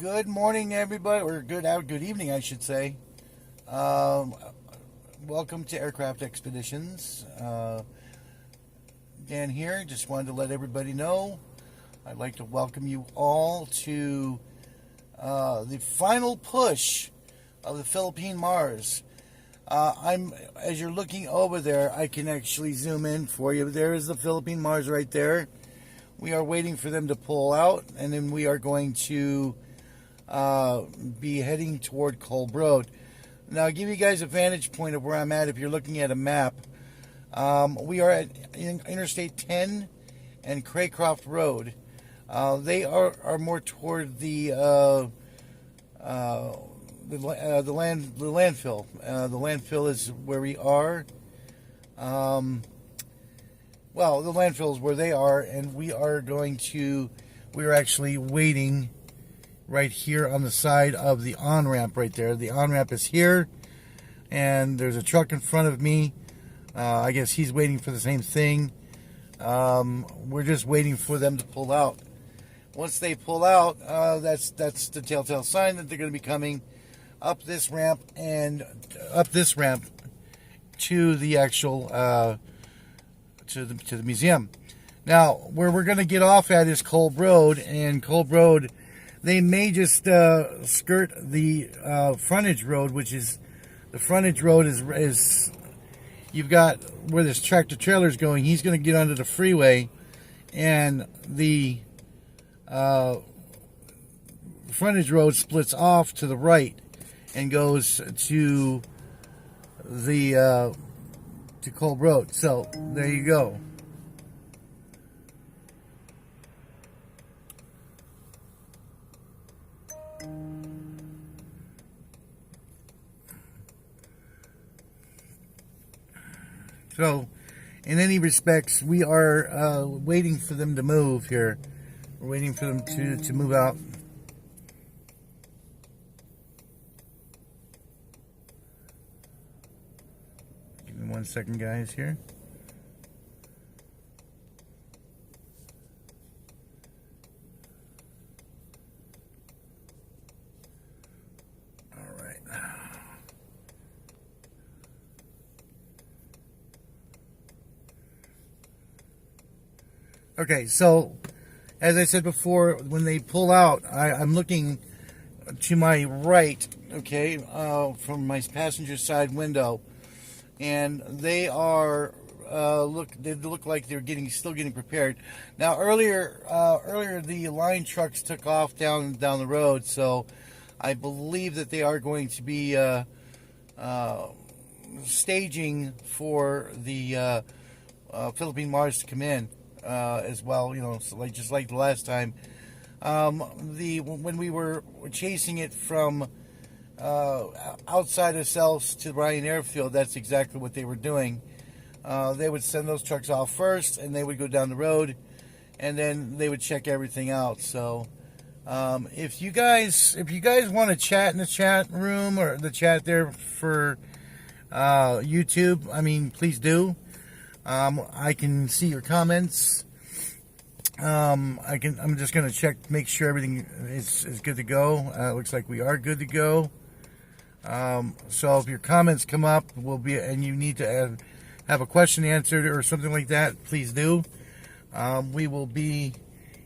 Good morning, everybody, or good evening, I should say. Um, Welcome to Aircraft Expeditions. Dan here. Just wanted to let everybody know. I'd like to welcome you all to the final push of the Philippine Mars. As you're looking over there, I can actually zoom in for you. There is the Philippine Mars right there. We are waiting for them to pull out, and then we are going to be heading toward Kolb Road. Now, I'll give you guys a vantage point of where I'm at if you're looking at a map. We are at Interstate 10 and Craycroft Road. They are more toward the landfill. The landfill is where we are. Well, the landfill is where they are, and we are actually waiting right here on the side of the on-ramp right there. The on-ramp is here, and there's a truck in front of me. I guess he's waiting for the same thing. We're just waiting for them to pull out. Once they pull out, that's the telltale sign that they're going to be coming up this ramp to the actual to the museum. Now, where we're going to get off at is Kolb Road, and Kolb Road, they may just skirt the frontage road, which is the frontage road is you've got where this tractor trailer is going. He's going to get onto the freeway, and the frontage road splits off to the right and goes to the to Kolb Road. So there you go. So, in any respects, we are waiting for them to move here. We're waiting for them to move out. Give me 1 second, guys, here. All right. Okay, so as I said before, when they pull out, I'm looking to my right, okay, from my passenger side window, and they are they look like they're still getting prepared. Now, earlier the line trucks took off down the road, so I believe that they are going to be staging for the Philippine Mars to come in. As well, so just like the last time, when we were chasing it from outside of Selfs to Ryan Airfield, that's exactly what they were doing. They would send those trucks off first, and they would go down the road, and then they would check everything out. So, if you guys want to chat in the chat room or the chat there for YouTube, I mean, please do. I can see your comments. I'm just going to check, make sure everything is good to go. It looks like we are good to go. So if your comments come up, and you need to have a question answered or something like that, please do. We will be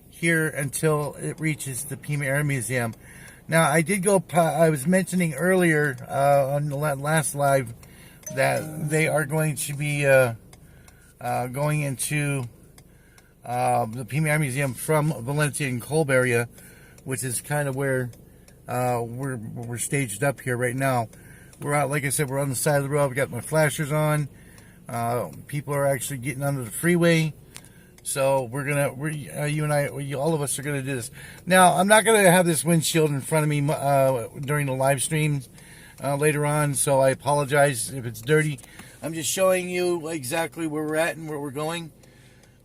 here until it reaches the Pima Air Museum. Now, I was mentioning earlier on the last live that they are going to be going into the Pima Air Museum from Valencia and Kolb area, which is kind of where we're staged up here right now. We're out, like I said, we're on the side of the road. We got my flashers on. People are actually getting onto the freeway, so you and I, all of us are gonna do this. Now, I'm not gonna have this windshield in front of me during the live stream later on, so I apologize if it's dirty. I'm just showing you exactly where we're at and where we're going.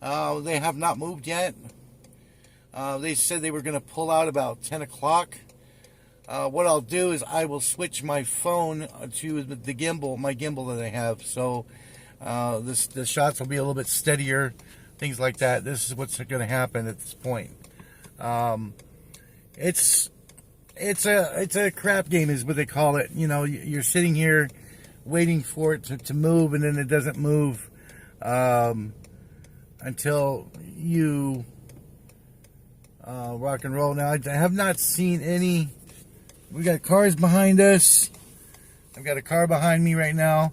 They have not moved yet. They said they were going to pull out about 10 o'clock. What I'll do is I will switch my phone to the gimbal, my gimbal that I have. So the shots will be a little bit steadier, things like that. This is what's going to happen at this point. It's it's a crap game is what they call it. You know, you're sitting here waiting for it to move, and then it doesn't move until you rock and roll. Now, I have not seen any. We got cars behind us. I've got a car behind me right now.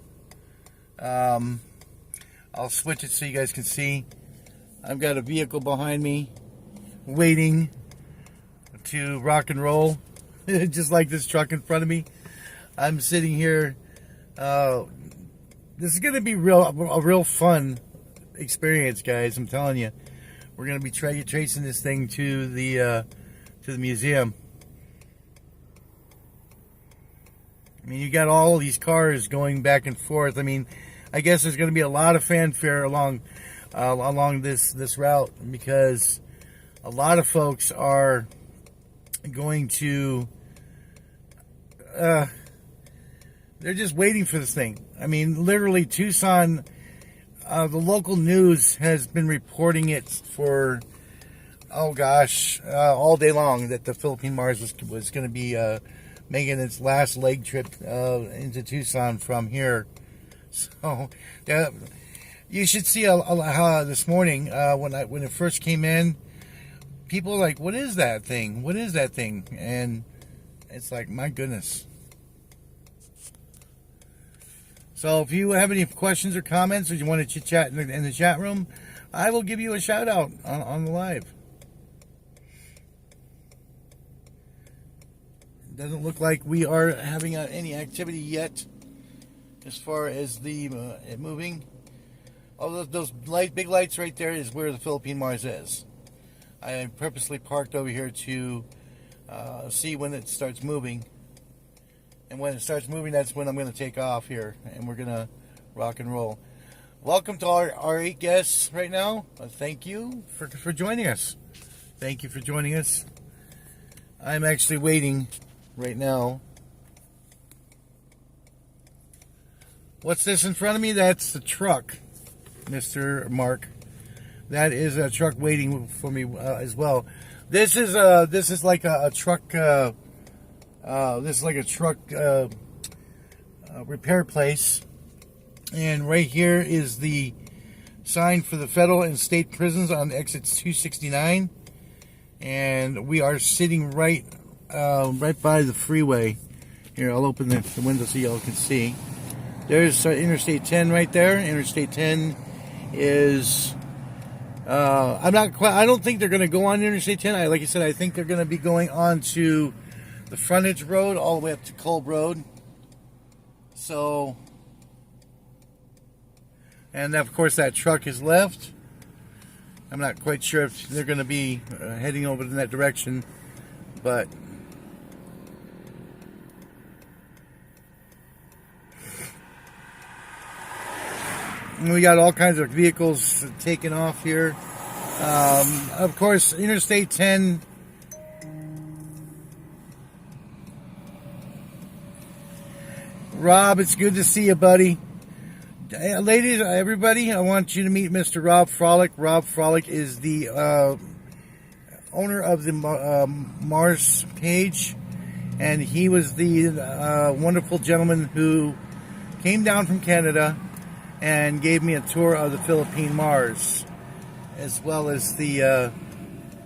I'll switch it so you guys can see. I've got a vehicle behind me waiting to rock and roll, just like this truck in front of me. I'm sitting here. This is going to be a real fun experience, guys. I'm telling you, we're going to be tracing this thing to the museum. I mean, you got all these cars going back and forth. I mean, I guess there's going to be a lot of fanfare along this route, because a lot of folks are going to they're just waiting for this thing. I mean, literally, Tucson, the local news has been reporting it for, oh gosh, all day long, that the Philippine Mars was going to be making its last leg trip into Tucson from here. So, you should see how this morning, when it first came in, people were like, what is that thing? What is that thing? And it's like, my goodness. So if you have any questions or comments, or you want to chit-chat in the chat room, I will give you a shout-out on the live. It doesn't look like we are having any activity yet as far as the moving. All those big lights right there is where the Philippine Mars is. I purposely parked over here to see when it starts moving. And when it starts moving, that's when I'm going to take off here. And we're going to rock and roll. Welcome to our 8 guests right now. Thank you for joining us. Thank you for joining us. I'm actually waiting right now. What's this in front of me? That's the truck, Mr. Mark. That is a truck waiting for me as well. This is like a truck. This is like a truck repair place, and right here is the sign for the federal and state prisons on exits 269, and we are sitting right by the freeway. Here, I'll open the window so y'all can see. There's Interstate 10 right there. Interstate 10 is. I don't think they're going to go on Interstate 10. Like I said, I think they're going to be going on to the frontage road all the way up to Kolb Road. So, and of course that truck is left. I'm not quite sure if they're going to be heading over in that direction, but we got all kinds of vehicles taking off here. Of course, Interstate 10. Rob, it's good to see you, buddy. Ladies, everybody, I want you to meet Mr. Rob Frolick. Rob Frolick is the owner of the Mars page, and he was the wonderful gentleman who came down from Canada and gave me a tour of the Philippine Mars, as well as the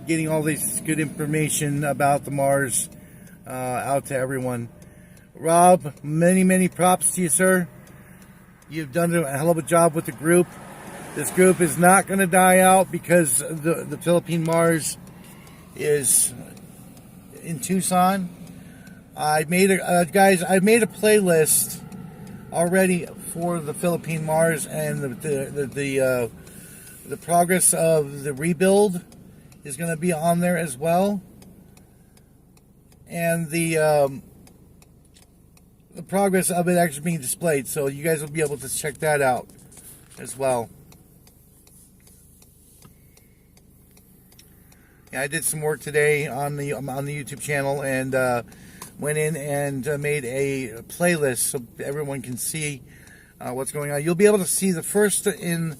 getting all this good information about the Mars out to everyone. Rob, many props to you, sir. You've done a hell of a job with the group. This group is not going to die out because the Philippine Mars is in Tucson. I've made a playlist already for the Philippine Mars, and the progress of the rebuild is going to be on there as well, and the progress of it actually being displayed, so you guys will be able to check that out as well. Yeah, I did some work today on the YouTube channel, and went in and made a playlist so everyone can see what's going on. You'll be able to see the first in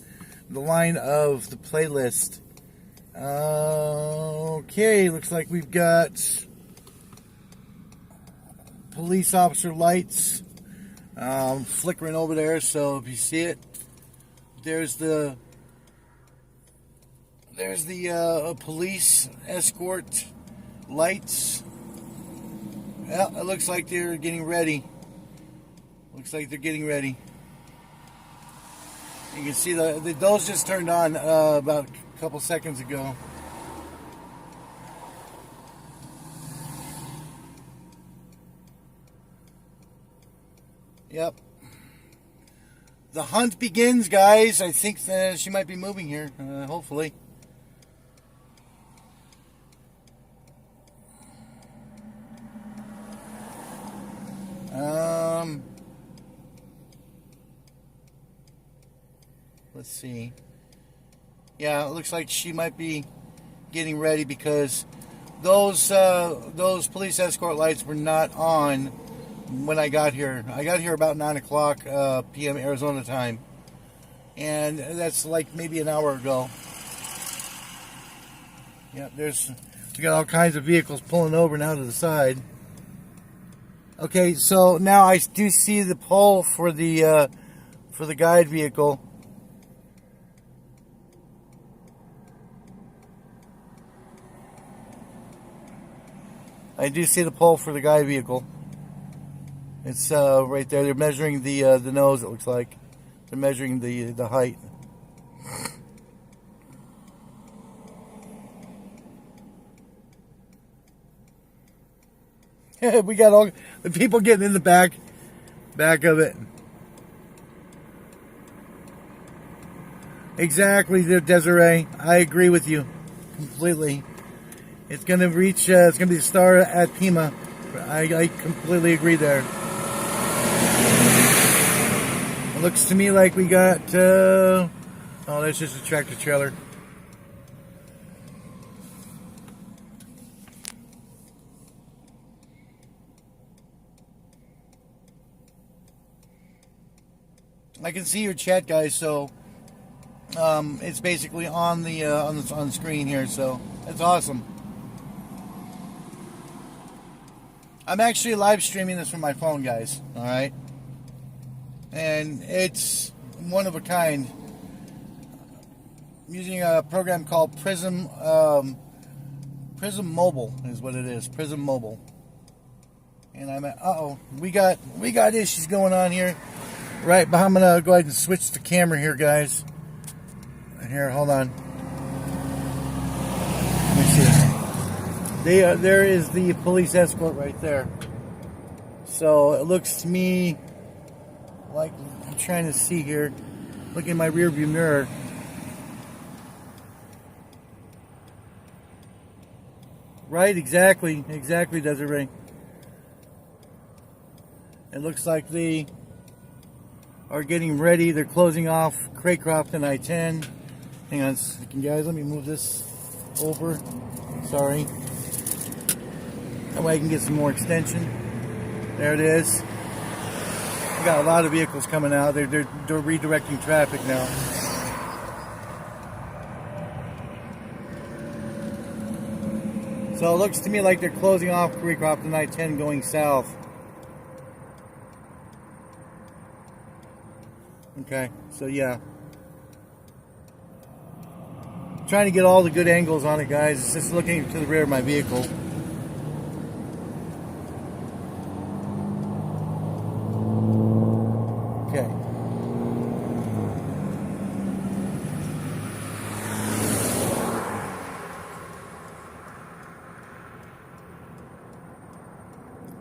the line of the playlist. Okay, looks like we've got police officer lights flickering over there. So if you see it, there's the police escort lights. Well, it looks like they're getting ready. Looks like they're getting ready. You can see those just turned on about a couple seconds ago. Yep. The hunt begins, guys. I think she might be moving here, hopefully. Let's see. Yeah, it looks like she might be getting ready because those police escort lights were not on when I got here. I got here about 9 o'clock p.m. Arizona time, and that's like maybe an hour ago. Yeah, we got all kinds of vehicles pulling over now to the side. Okay, so now I do see the pole for the guide vehicle. I do see the pole for the guide vehicle. It's right there. They're measuring the nose. It looks like they're measuring the height. We got all the people getting in the back of it. Exactly, Desiree. I agree with you completely. It's gonna reach. It's gonna be the star at Pima. I completely agree there. It looks to me like we got. Oh, that's just a tractor trailer. I can see your chat, guys. So it's basically on the screen here. So that's awesome. I'm actually live streaming this from my phone, guys. All right, and it's one of a kind. I'm using a program called Prism. Prism Mobile is what it is. Prism Mobile. And I'm at. We got issues going on here. Right, but I'm gonna go ahead and switch the camera here, guys. Here, hold on. Let me see. There is the police escort right there. So it looks to me like I'm trying to see here. Look in my rear view mirror. Right, exactly, Desiree. It looks like they are getting ready. They're closing off Craycroft and I-10. Hang on a second, guys. Let me move this over. Sorry. That way I can get some more extension. There it is. We got a lot of vehicles coming out. They're redirecting traffic now. So it looks to me like they're closing off Craycroft and I-10 going south. Okay, so yeah. Trying to get all the good angles on it, guys. It's just looking to the rear of my vehicle. Okay.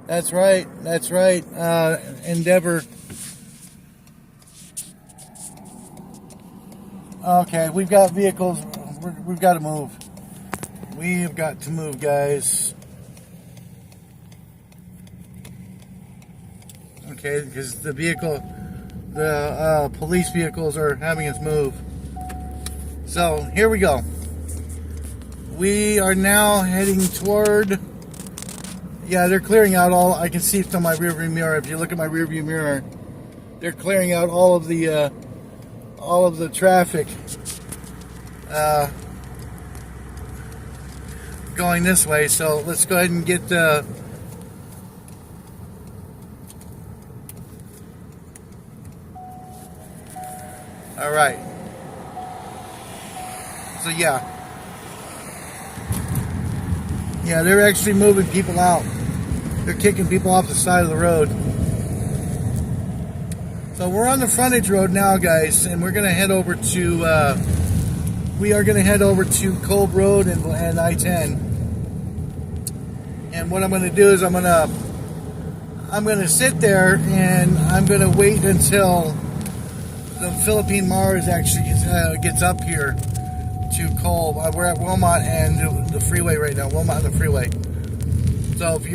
That's right. Endeavor. Okay, we've got vehicles. We've got to move. We've got to move, guys. Okay, because the police vehicles are having us move. So here we go. We are now heading toward. Yeah, they're clearing out all. I can see it on my rearview mirror. If you look at my rearview mirror, they're clearing out all of the traffic going this way. So let's go ahead and get All right. So yeah, they're actually moving people out. They're kicking people off the side of the road. So we're on the frontage road now, guys, and we're gonna head over to. We are gonna head over to Kolb Road and I-10. And what I'm gonna do is I'm gonna sit there and I'm gonna wait until the Philippine Mars actually gets up here to Kolb. We're at Wilmot and the freeway right now. Wilmot and the freeway. So if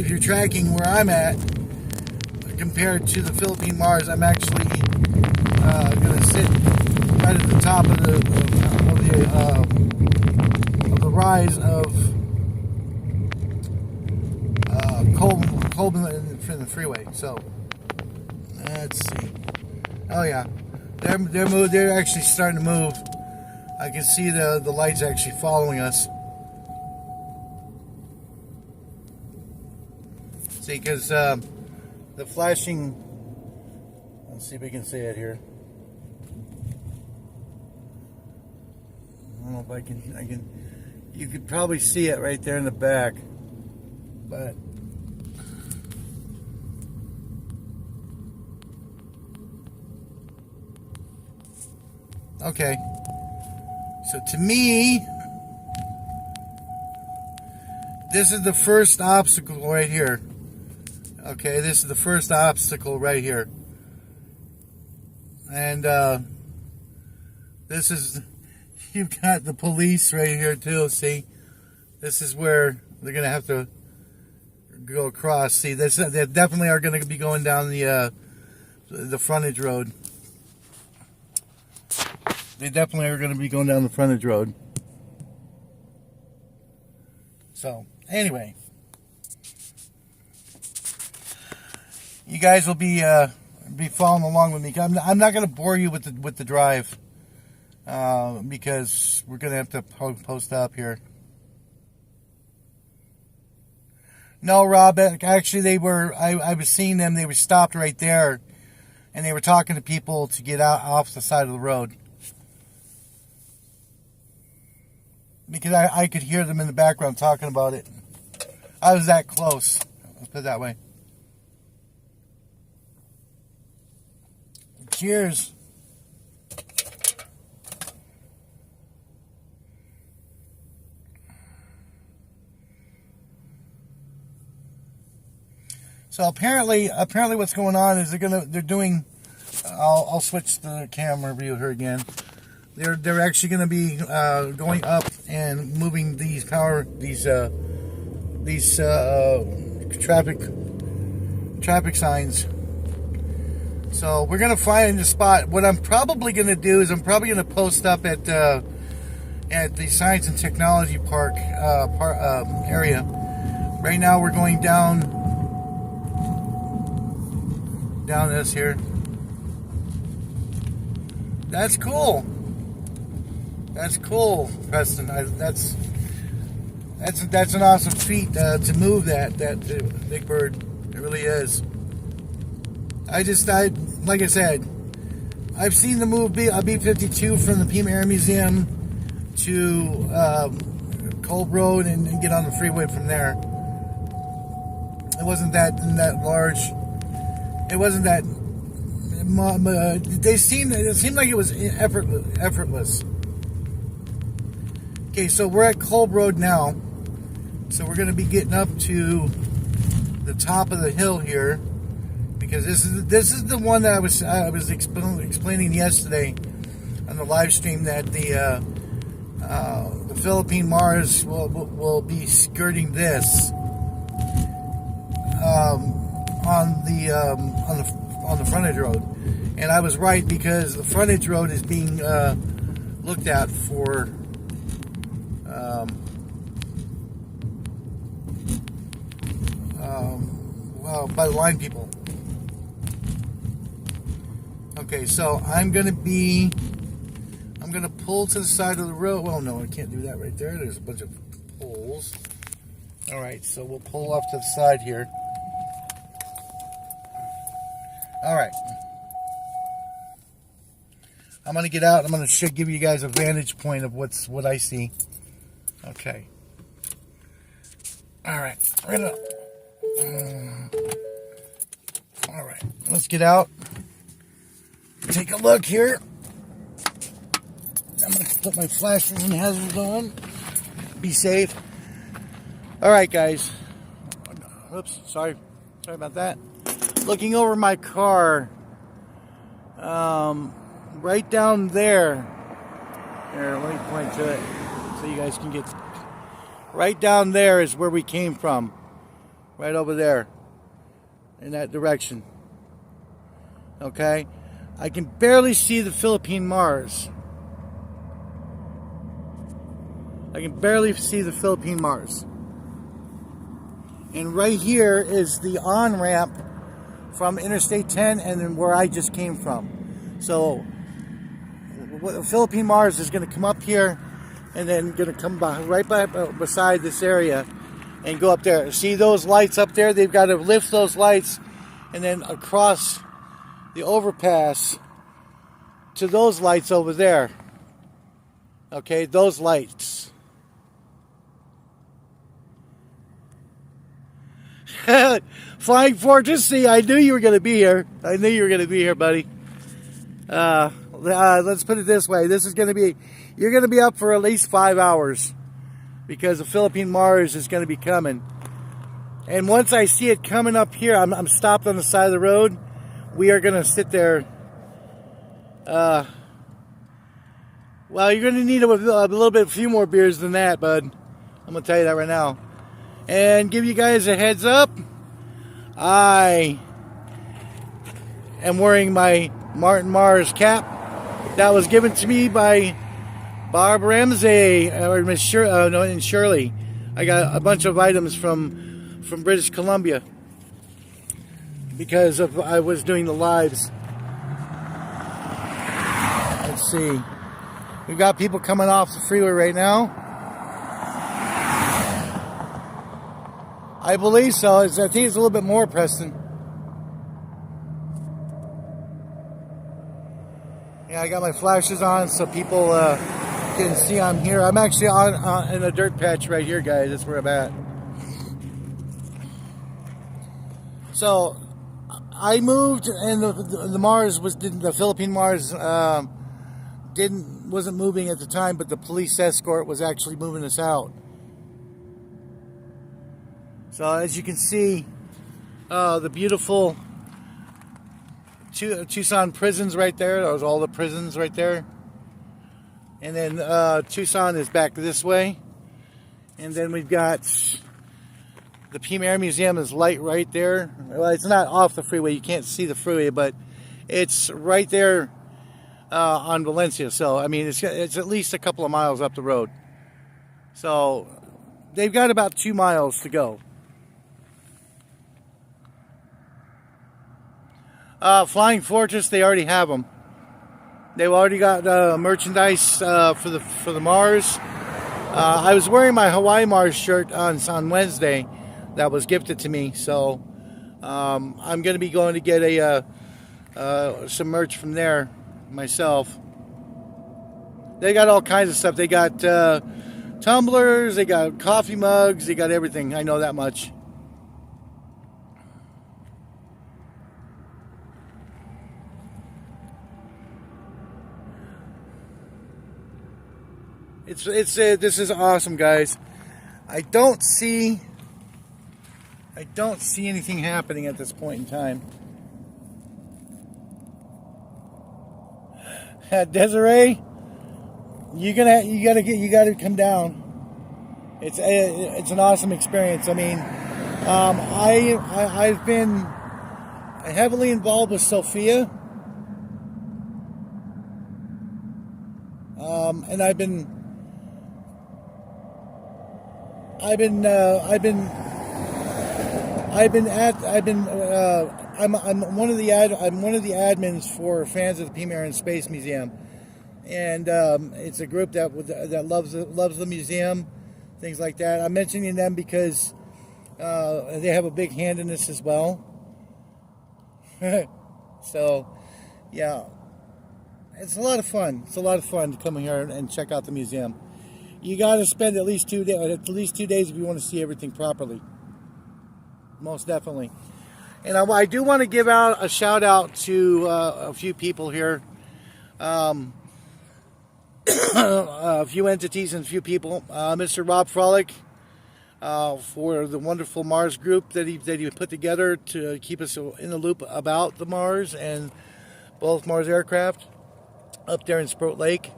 you're tracking where I'm at compared to the Philippine Mars, I'm actually going to sit right at the top of the rise of Kolb in the freeway. So let's see. Oh yeah, they're actually starting to move. I can see the lights actually following us. See, because the flashing. Let's see if we can see it here. I don't know if I can. You could probably see it right there in the back, but. Okay. So to me, this is the first obstacle right here. Okay, this is the first obstacle right here. And this is, you've got the police right here too, see? This is where they're going to have to go across. See, they definitely are going to be going down the frontage road. They definitely are going to be going down the frontage road. So, anyway. You guys will be following along with me. I'm not going to bore you with the drive. Because we're going to have to post up here. No, Rob, actually I was seeing them. They were stopped right there. And they were talking to people to get out off the side of the road. Because I could hear them in the background talking about it. I was that close. Let's put it that way. Cheers. So apparently what's going on is they're doing. I'll switch the camera view here again. They're actually going to be going up and moving these traffic signs. So we're going to find the spot. What I'm probably going to do is I'm probably going to post up at the Science and Technology Park area. Right now we're going down this here. That's cool. That's cool, Preston. That's an awesome feat to move that big bird. It really is. Like I said, I've seen the move a B-52 from the Pima Air Museum to Kolb Road and get on the freeway from there. It wasn't that large. It wasn't that. It seemed like it was effortless. Okay, so we're at Kolb Road now. So we're going to be getting up to the top of the hill here, because this is the one that I was explaining yesterday on the live stream, that the Philippine Mars will be skirting this on the frontage road. And I was right, because the frontage road is being looked at for by the line people. Okay, so I'm gonna pull to the side of the road. Well, no, I can't do that right there. There's a bunch of poles. All right, so we'll pull off to the side here. All right. I'm going to get out. I'm going to give you guys a vantage point of what I see. Okay. All right. We're going to... all right. Let's get out. Take a look here. I'm going to put my flashers and hazards on. Be safe. All right, guys. Oops. Sorry about that. Looking over my car. Right down there. Here, let me point to it so you guys can get. Right down there is where we came from. Right over there. In that direction. Okay? I can barely see the Philippine Mars. I can barely see the Philippine Mars. And right here is the on-ramp from Interstate 10 and then where I just came from. So, the Philippine Mars is going to come up here and then going to come beside this area and go up there. See those lights up there? They've got to lift those lights and then across the overpass to those lights over there. Okay, those lights. Flying Fortress, see, I knew you were going to be here. I knew you were going to be here, buddy. Let's put it this way. This is going to be, you're going to be up for at least 5 hours because the Philippine Mars is going to be coming. And once I see it coming up here, I'm stopped on the side of the road. We are going to sit there. Well, you're going to need a few more beers than that, bud. I'm going to tell you that right now. And give you guys a heads up. I am wearing my Martin Mars cap that was given to me by Barb Ramsey or Miss Shirley. I got a bunch of items from British Columbia because I was doing the lives. Let's see. We've got people coming off the freeway right now. I believe so. I think it's a little bit more, Preston. Yeah, I got my flashes on so people can see I'm here. I'm actually in a dirt patch right here, guys. That's where I'm at. So I moved, and the Philippine Mars wasn't moving at the time, but the police escort was actually moving us out. So as you can see, the beautiful Tucson prisons right there. Those are all the prisons right there. And then Tucson is back this way. And then we've got the Pima Air Museum is right there. Well, it's not off the freeway. You can't see the freeway, but it's right there on Valencia. So, I mean, it's at least a couple of miles up the road. So, they've got about 2 miles to go. Flying Fortress, they already have them. They've already got merchandise for the Mars. I was wearing my Hawaii Mars shirt on Wednesday that was gifted to me, so I'm going to be going to get some merch from there myself. They got all kinds of stuff. They got tumblers, they got coffee mugs, they got everything. I know that much. This is awesome, guys. I don't see anything happening at this point in time. Desiree, you gotta come down. It's an awesome experience. I mean, I've been heavily involved with Sophia, and I'm one of the admins for fans of the Pima Air and Space Museum, and it's a group that loves the museum, things like that. I'm mentioning them because they have a big hand in this as well. So, yeah, It's a lot of fun. It's a lot of fun to come here and check out the museum. You got to spend at least 2 days. At least 2 days if you want to see everything properly. Most definitely. And I do want to give out a shout out to a few people here, a few entities and a few people. Mr. Rob Frolick for the wonderful Mars group that he put together to keep us in the loop about the Mars and both Mars aircraft up there in Sproat Lake.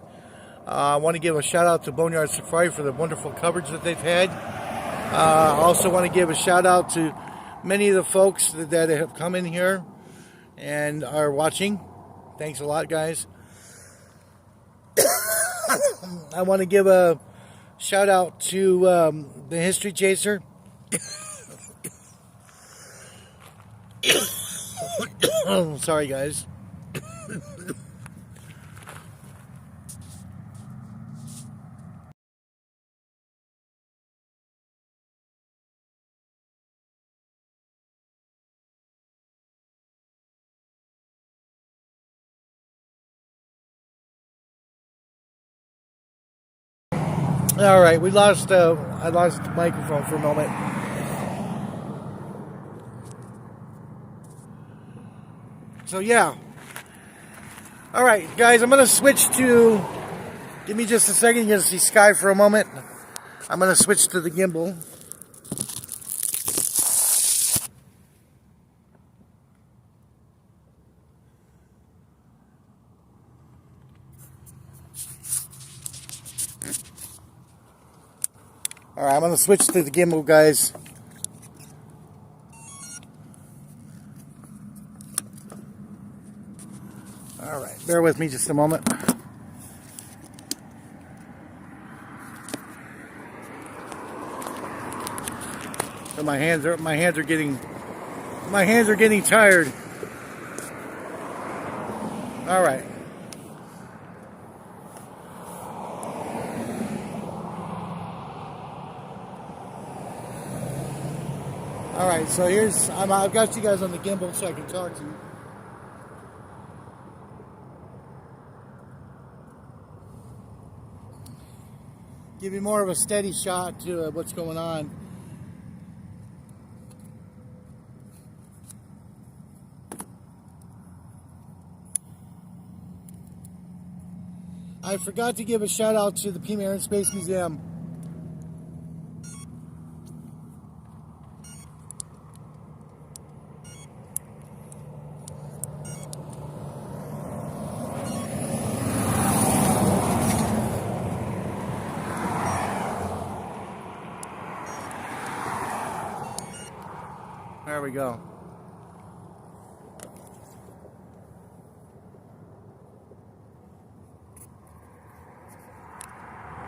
I want to give a shout out to Boneyard Safari for the wonderful coverage that they've had. I also want to give a shout out to many of the folks that have come in here and are watching. Thanks a lot, guys. I want to give a shout out to the History Chaser. Sorry, guys. All right, we lost. I lost the microphone for a moment. So yeah. All right, guys, I'm gonna switch to. Give me just a second. You're gonna see Sky for a moment. I'm gonna switch to the gimbal. All right, I'm going to switch to the gimbal, guys. All right, bear with me just a moment. So my hands are getting tired. All right. All right, so I've got you guys on the gimbal so I can talk to you. Give you more of a steady shot to what's going on. I forgot to give a shout out to the Pima Air and Space Museum. There we go.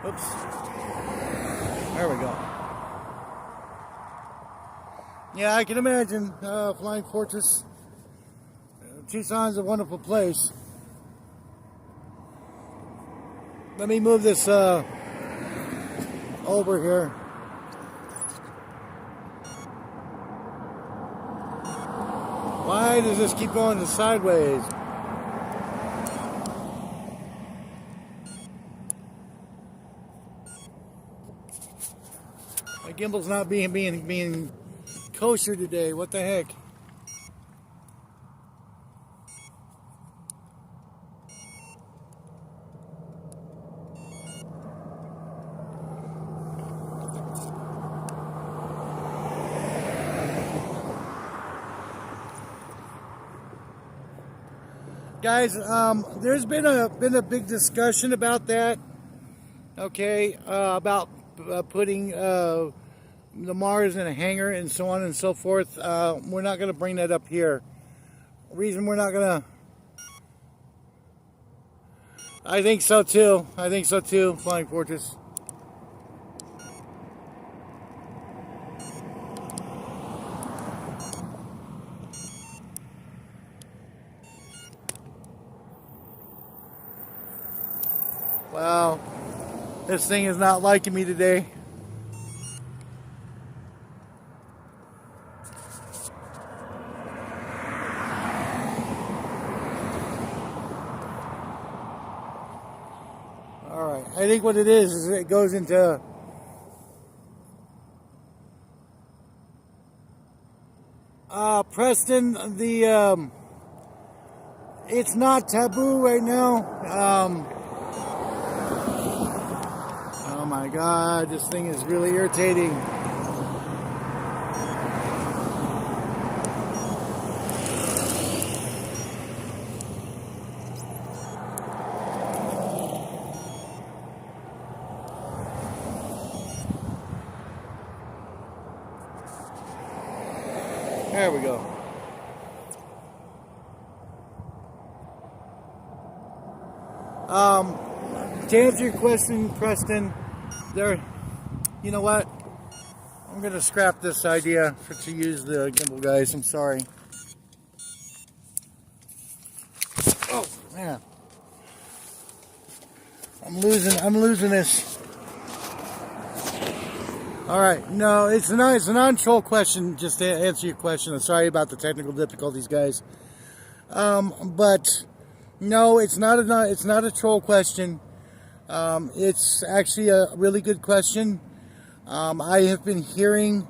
Oops. There we go. Yeah, I can imagine Flying Fortress. Tucson's a wonderful place. Let me move this over here. Why does this keep going sideways? My gimbal's not being kosher today. What the heck? Guys, there's been a big discussion about that. Okay, about putting the Mars in a hangar and so on and so forth. We're not going to bring that up here. Reason we're not going to. I think so too. Flying Fortress. Wow, this thing is not liking me today. think what it is it goes into Preston. It's not taboo right now. Oh my God, this thing is really irritating. There we go. To answer your question, Preston, you know what? I'm gonna scrap this idea to use the gimbal, guys. I'm sorry. Oh man, I'm losing this. All right, no, it's a non-troll question. Just to answer your question, I'm sorry about the technical difficulties, guys. But no, it's not a troll question. It's actually a really good question. I have been hearing,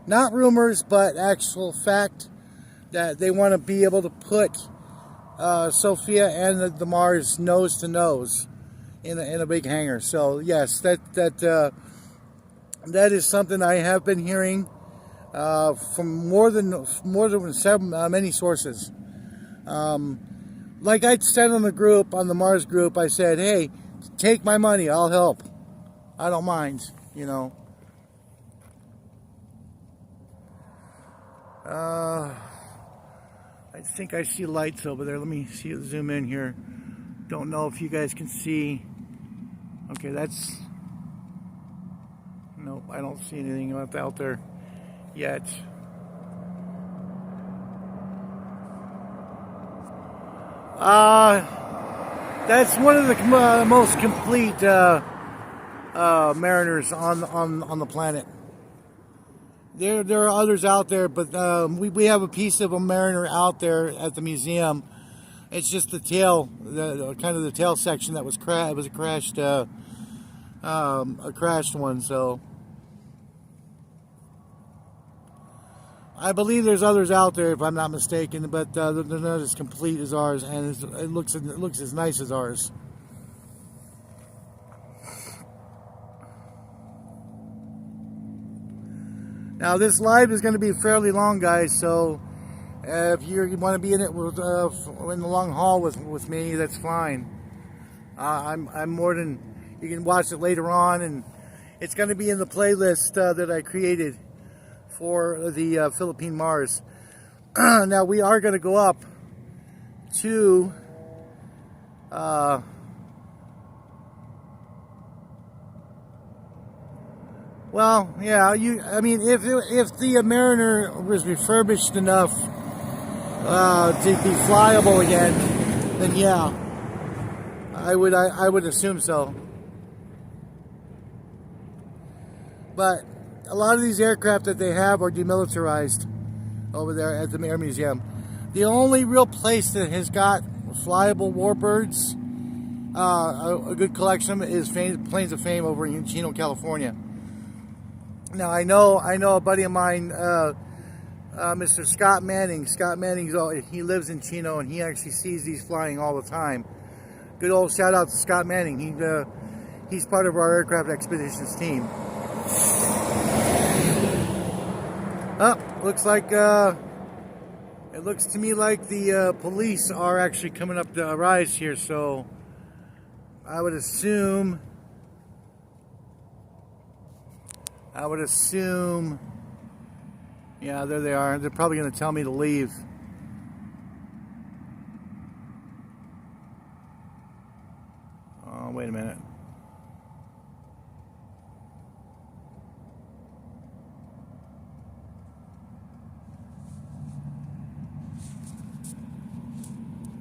not rumors, but actual fact, that they want to be able to put Sophia and the Mars nose to nose in a big hangar. So yes, that is something I have been hearing from many sources. Like I said on the Mars group, I said, hey, take my money, I'll help. I don't mind, you know. I think I see lights over there. Let me zoom in here. Don't know if you guys can see. Okay, that's... Nope, I don't see anything out there yet. That's one of the most complete mariners on the planet. There are others out there, but we have a piece of a mariner out there at the museum. It's just the tail, kind of the tail section that was crashed. It was a crashed one. So I believe there's others out there, if I'm not mistaken, but they're not as complete as ours, and it looks as nice as ours. Now this live is going to be fairly long, guys, so if you want to be in it in the long haul with me, that's fine. I'm more than, you can watch it later on, and it's going to be in the playlist that I created for the Philippine Mars. Now we are going to go up to well, yeah, I mean, if the Mariner was refurbished enough to be flyable again, then yeah, I would assume so. But a lot of these aircraft that they have are demilitarized over there at the Air Museum. The only real place that has got flyable warbirds, a good collection, is Planes of Fame over in Chino, California. Now I know a buddy of mine, Mr. Scott Manning. Scott Manning, he lives in Chino, and he actually sees these flying all the time. Good old shout out to Scott Manning. He's part of our aircraft expeditions team. Oh, looks like it looks to me like the police are actually coming up the rise here. So I would assume. Yeah, there they are. They're probably going to tell me to leave. Oh, wait a minute.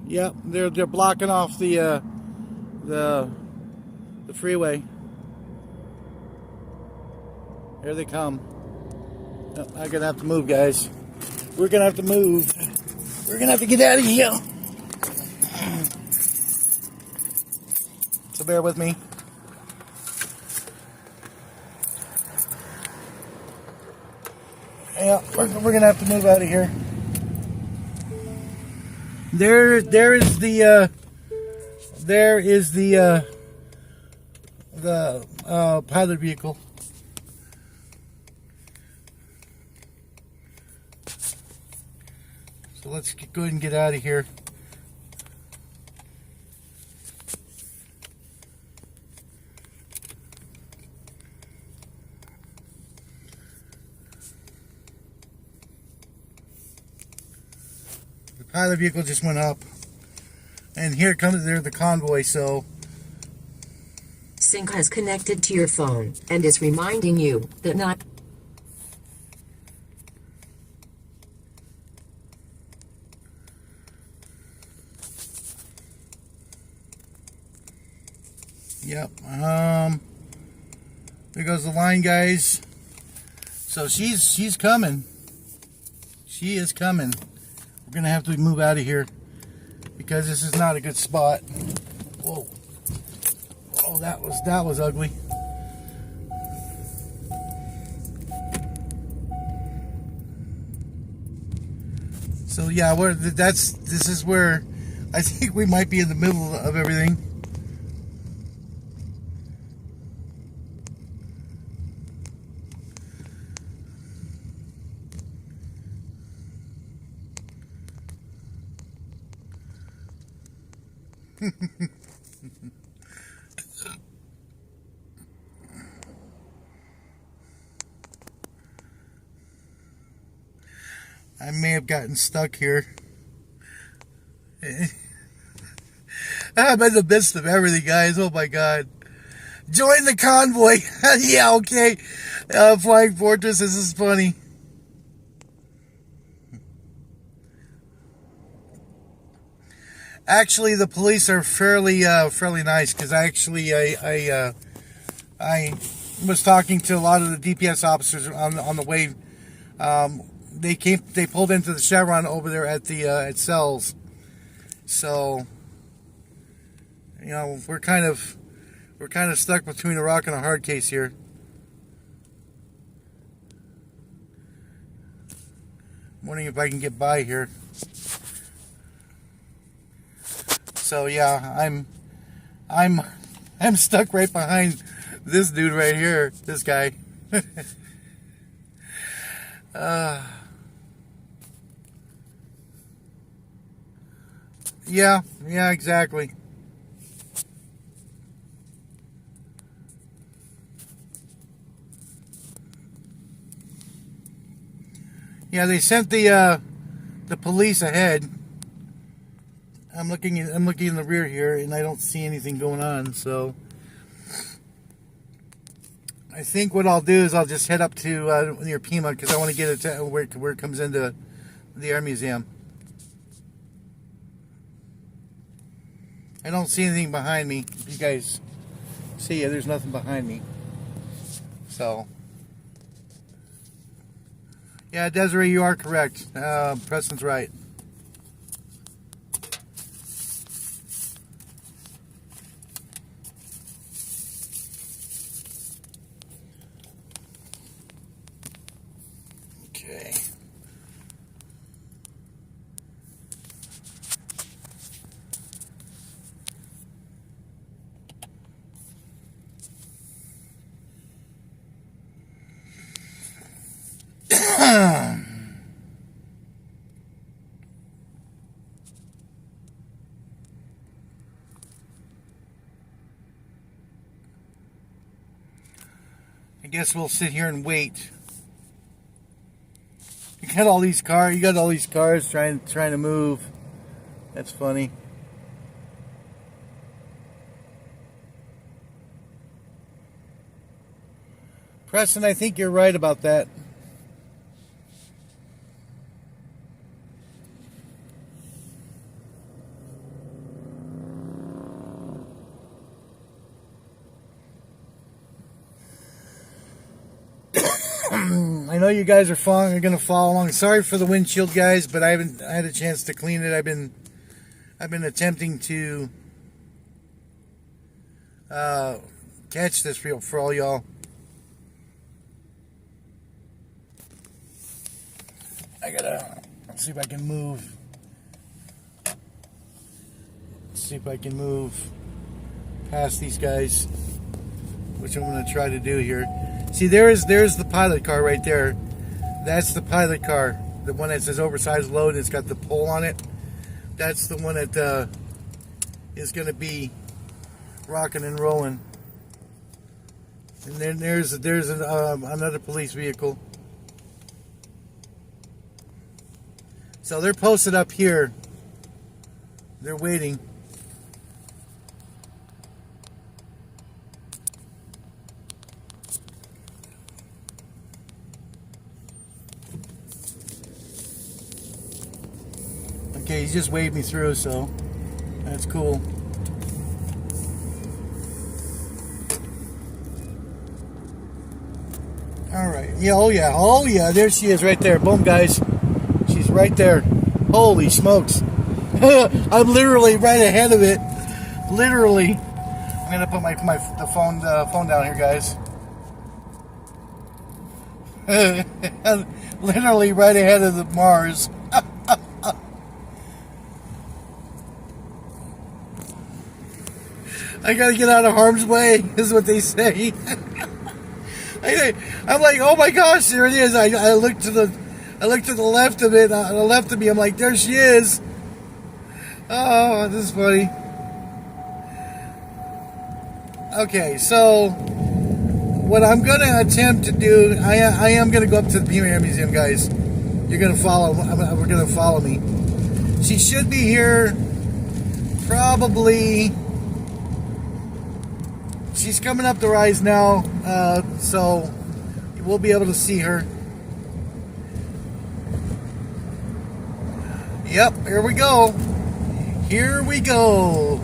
Yep, they're blocking off the freeway. Here they come. Oh, I'm gonna have to move, guys. We're gonna have to move. We're gonna have to get out of here. So bear with me. Yeah, we're gonna have to move out of here. There is the pilot vehicle. So let's go ahead and get out of here. The pilot vehicle just went up. And here comes the convoy, so... Sync has connected to your phone and is reminding you that not... Yep. There goes the line, guys. So she's coming. She is coming. We're gonna have to move out of here because this is not a good spot. Whoa. Oh, that was ugly. So yeah, this is where I think we might be in the middle of everything. I may have gotten stuck here. I'm in the midst of everything, guys. Oh my god. Join the convoy. Yeah, okay. Flying Fortress, this is funny. Actually, the police are fairly nice because I was talking to a lot of the DPS officers on the way. They pulled into the Chevron over there at the at Cells. So, you know, we're kind of stuck between a rock and a hard case here. I'm wondering if I can get by here. So yeah, I'm stuck right behind this dude right here. This guy. Yeah, exactly. Yeah, they sent the police ahead. I'm looking in the rear here, and I don't see anything going on. So I think what I'll do is I'll just head up to near Pima because I want to get it to where it comes into the Air Museum. I don't see anything behind me. You guys see, there's nothing behind me. So yeah, Desiree, you are correct. Preston's right. Okay. I guess we'll sit here and wait. You got all these cars trying to move. That's funny. Preston, I think you're right about that. I know you guys are going to follow along. Sorry for the windshield, guys, but I haven't had a chance to clean it. I've been attempting to catch this for all y'all. I gotta see if I can move. See if I can move past these guys, which I'm gonna try to do here. See, there's the pilot car right there. That's the pilot car, the one that says oversized load. It's got the pole on it. That's the one that is gonna be rocking and rolling. And then there's another police vehicle. So they're posted up here. They're waiting. Okay, he just waved me through, so that's cool. All right. Yeah. Oh yeah. Oh yeah. There she is, right there. Boom, guys. She's right there. Holy smokes! I'm literally right ahead of it. Literally. I'm gonna put the phone down here, guys. Literally right ahead of the Mars. I gotta get out of harm's way, is what they say. I'm like, oh my gosh, there it is. I look to the left of it, the left of me. I'm like, there she is. Oh, this is funny. Okay, so what I'm gonna attempt to do, I am gonna go up to the Pima Museum, guys. You're gonna follow. We're gonna follow me. She should be here probably. She's coming up the rise now, so we'll be able to see her. Yep, here we go. Here we go.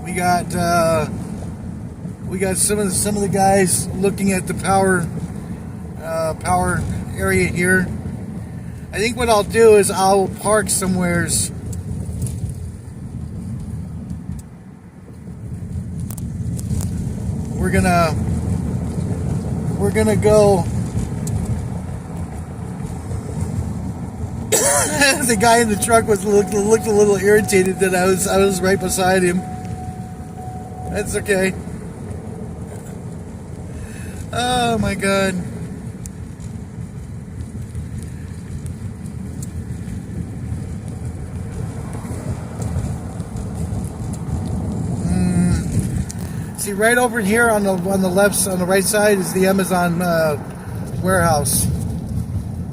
We got some of the guys looking at the power area here. I think what I'll do is I'll park somewheres. We're gonna go. The guy in the truck looked a little irritated that I was right beside him. That's okay. Oh my God. See, right over here on the right side is the Amazon warehouse.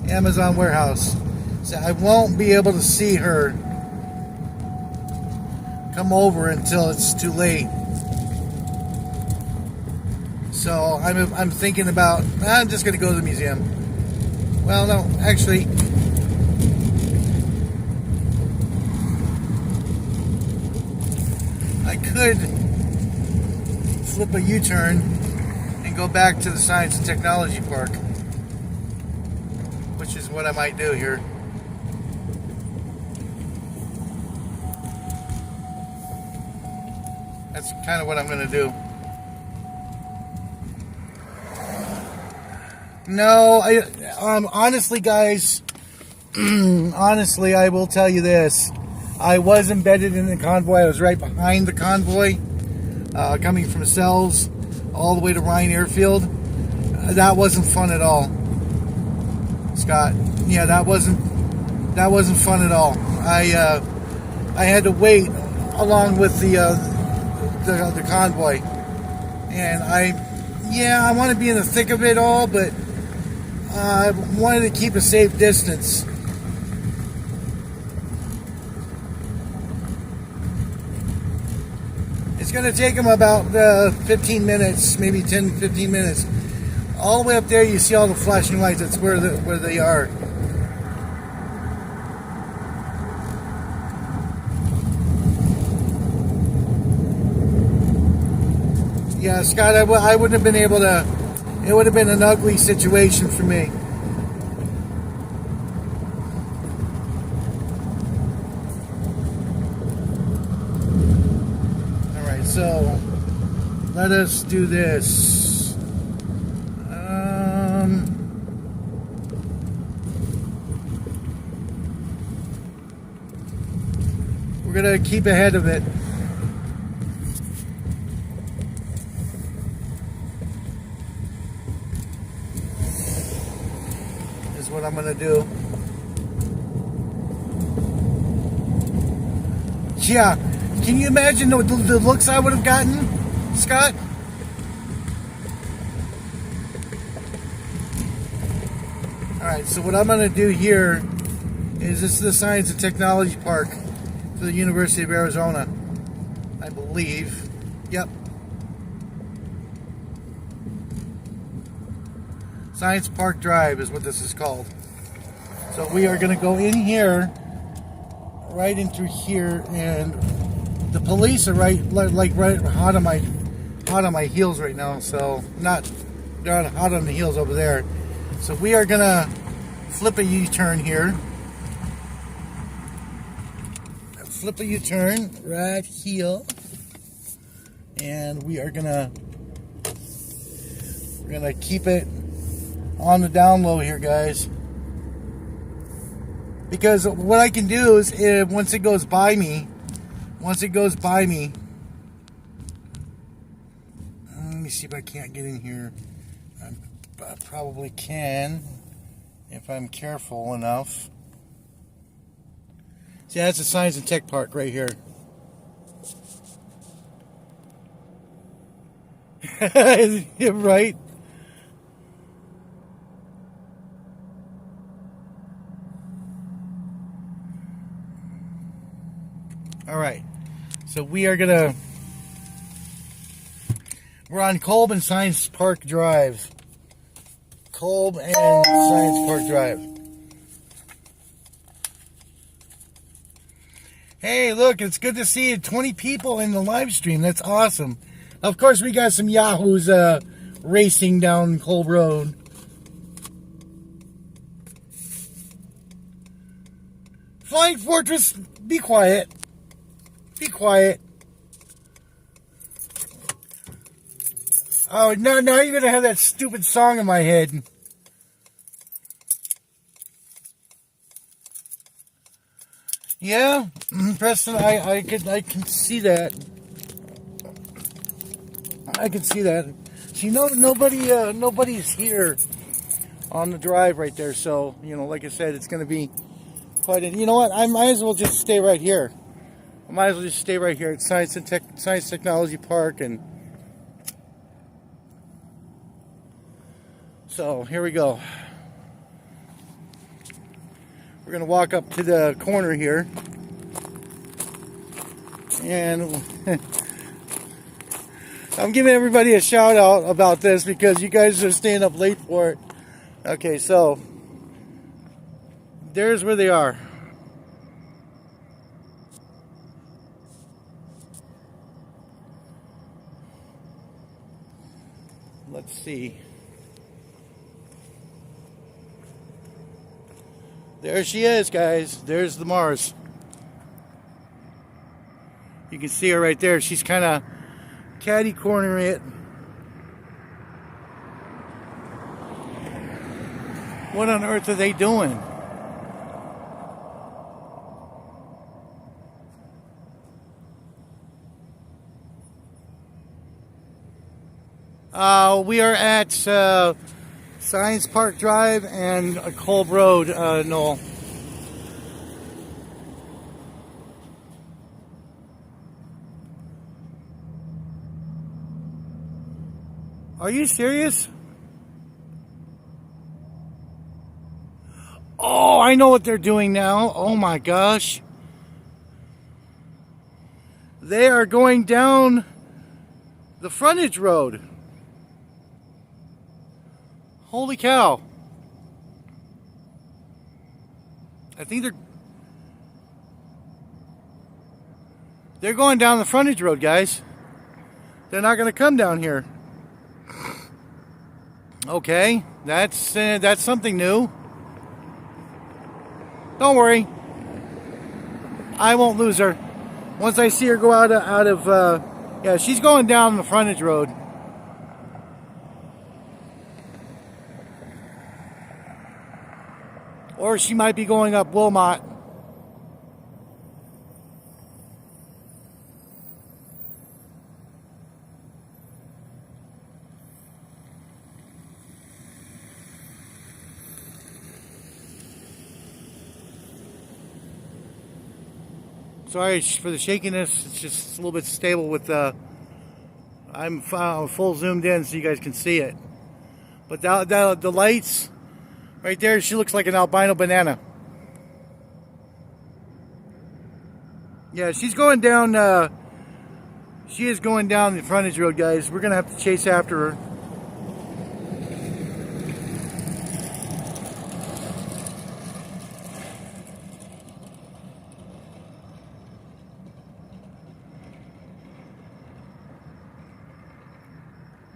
Amazon warehouse. So I won't be able to see her come over until it's too late. So I'm thinking about, I'm just going to go to the museum. Well, no, actually, I could flip a U-turn and go back to the Science and Technology Park, which is what I might do here. That's kind of what I'm going to do. No, honestly, guys, honestly, I will tell you this. I was embedded in the convoy. I was right behind the convoy, coming from Sells all the way to Ryan Airfield. That wasn't fun at all, Scott. Yeah, that wasn't fun at all. I had to wait along with the convoy, and I want to be in the thick of it all, but I wanted to keep a safe distance. It's going to take them about 15 minutes, maybe 10, 15 minutes. All the way up there, you see all the flashing lights. That's where they are. Yeah, Scott, I wouldn't have been able to. It would have been an ugly situation for me. All right, so let us do this. gonna keep ahead of it. Is what I'm gonna do. Yeah, can you imagine the looks I would have gotten, Scott? Alright, so what I'm going to do here is this is the Science and Technology Park for the University of Arizona, I believe. Yep. Science Park Drive is what this is called. So we are going to go in here, right in through here, and the police are right hot on my heels right now. So they're not hot on the heels over there. So we are gonna flip a U-turn here. Flip a U-turn right here, and we're gonna keep it on the down low here, guys. Because what I can do is, once it goes by me, let me see if I can't get in here. I probably can if I'm careful enough. See, that's the Science and Tech Park right here. Right? All right. So we're on Kolb and Science Park Drive. Kolb and Science Park Drive. Hey, look, it's good to see 20 people in the live stream. That's awesome. Of course, we got some yahoos racing down Kolb Road. Flying Fortress, be quiet. Be quiet. Oh, now you're going to have that stupid song in my head. Yeah, Preston, I can see that. I can see that. So, nobody's here on the drive right there. So, like I said, it's going to be quite you know what? I might as well just stay right here. I might as well just stay right here at Science Technology Park. And so here we go. We're going to walk up to the corner here. And I'm giving everybody a shout out about this because you guys are staying up late for it. Okay, so there's where they are. Let's see. There she is, guys. There's the Mars. You can see her right there. She's kind of catty cornering it. What on earth are they doing? We are at Science Park Drive and Kolb Road, Noel. Are you serious? Oh, I know what they're doing now. Oh my gosh. They are going down the frontage road. Holy cow. I think they're going down the frontage road, guys. They're not going to come down here. Okay, that's something new. Don't worry. I won't lose her. Once I see her go out of yeah, she's going down the frontage road. Or she might be going up Wilmot. Sorry for the shakiness. It's just a little bit stable with I'm full zoomed in so you guys can see it. But the lights right there, she looks like an albino banana. Yeah, she's going down. She is going down the frontage road, guys. We're gonna have to chase after her.